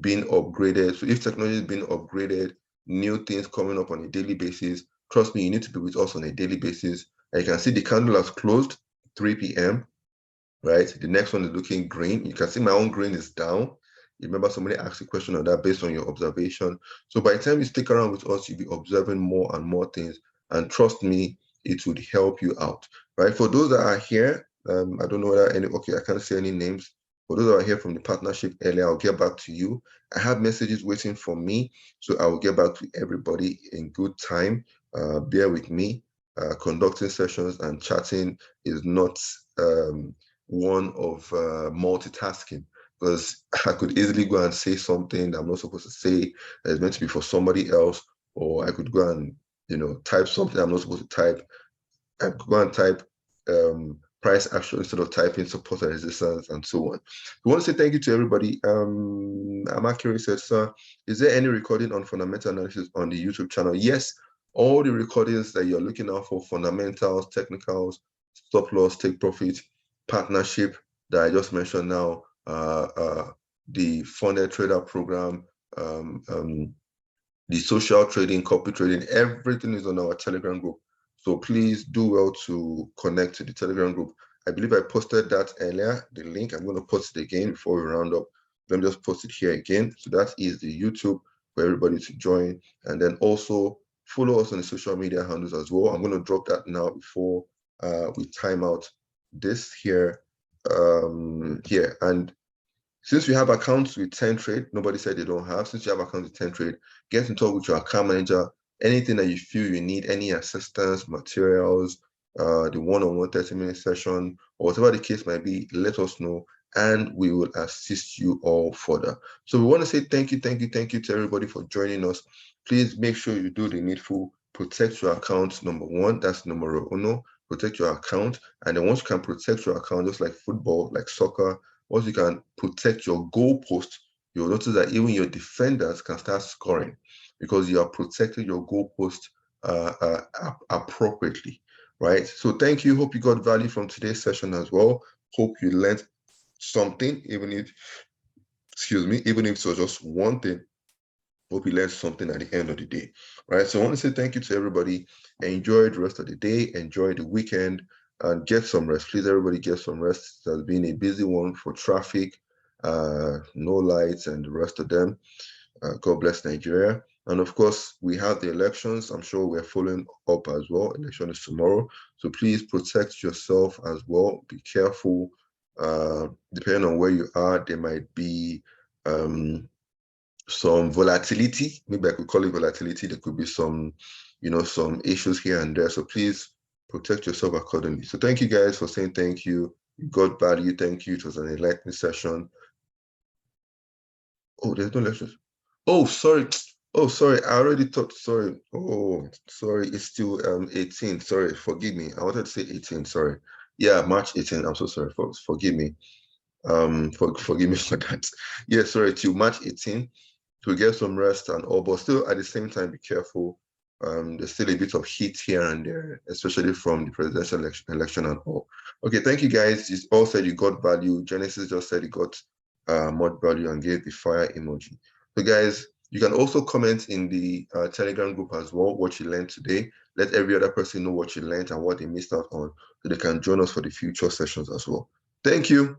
being upgraded. So if technology is being upgraded, new things coming up on a daily basis, trust me, you need to be with us on a daily basis. And you can see the candle has closed 3 p.m. right? The next one is looking green. You can see my own green is down. remember somebody asked a question on that based on your observation. So by the time you stick around with us, you'll be observing more and more things. And trust me, it would help you out, right? For those that are here, I don't know whether okay, I can't say any names. For those that are here from the partnership earlier, I'll get back to you. I have messages waiting for me, so I will get back to everybody in good time. Bear with me. Conducting sessions and chatting is not one of multitasking, because I could easily go and say something that I'm not supposed to say that is meant to be for somebody else, or I could go and type something I'm not supposed to type. I could go and type price action instead of typing support and resistance and so on. We want to say thank you to everybody. Amakiri said, sir, is there any recording on fundamental analysis on the YouTube channel? Yes, all the recordings that you're looking out for, fundamentals, technicals, stop loss, take profit, partnership that I just mentioned now, the funded trader program, the social trading, copy trading, everything is on our Telegram group. So please do well to connect to the Telegram group. I believe I posted that earlier, the link. I'm going to post it again before we round up. Let me just post it here again. So that is the YouTube for everybody to join. And then also follow us on the social media handles as well. I'm going to drop that now before we time out this here. Here. And since we have accounts with 10 Trade, nobody said they don't have. Since you have accounts with 10 Trade, get in touch with your account manager. Anything that you feel you need, any assistance, materials, the one-on-one 30-minute session, or whatever the case might be, let us know, and we will assist you all further. So we want to say thank you to everybody for joining us. Please make sure you do the needful. Protect your account, number one. That's numero uno. Protect your account. And then once you can protect your account, just like football, like soccer, once you can protect your goalpost, you'll notice that even your defenders can start scoring because you are protecting your goalpost appropriately, right? So thank you. Hope you got value from today's session as well. Hope you learned something, even if it was just one thing. Hope you learned something at the end of the day, right? So I want to say thank you to everybody. Enjoy the rest of the day. Enjoy the weekend. And get some rest. Please, everybody get some rest. It has been a busy one for traffic, no lights, and the rest of them. God bless Nigeria. And of course, we have the elections. I'm sure we're following up as well. Election is tomorrow. So please protect yourself as well. Be careful. Depending on where you are, there might be some volatility. Maybe I could call it volatility. There could be some, some issues here and there. So please protect yourself accordingly. So thank you guys for saying thank you. You got value. Thank you. It was an enlightening session. Oh, there's no lectures. Oh, sorry. Oh, sorry. I already thought. Sorry. Oh, sorry. It's still 18. Sorry. Forgive me. I wanted to say 18. Sorry. Yeah, March 18. I'm so sorry. Folks, forgive me. Forgive me for that. Yeah, sorry. Till March 18. To get some rest and all, but still at the same time, be careful. There's still a bit of heat here and there, especially from the presidential election and all. Okay, thank you guys. You all said you got value. Genesis just said he got more value and gave the fire emoji. So guys, you can also comment in the Telegram group as well, what you learned today. Let every other person know what you learned and what they missed out on, so they can join us for the future sessions as well. Thank you.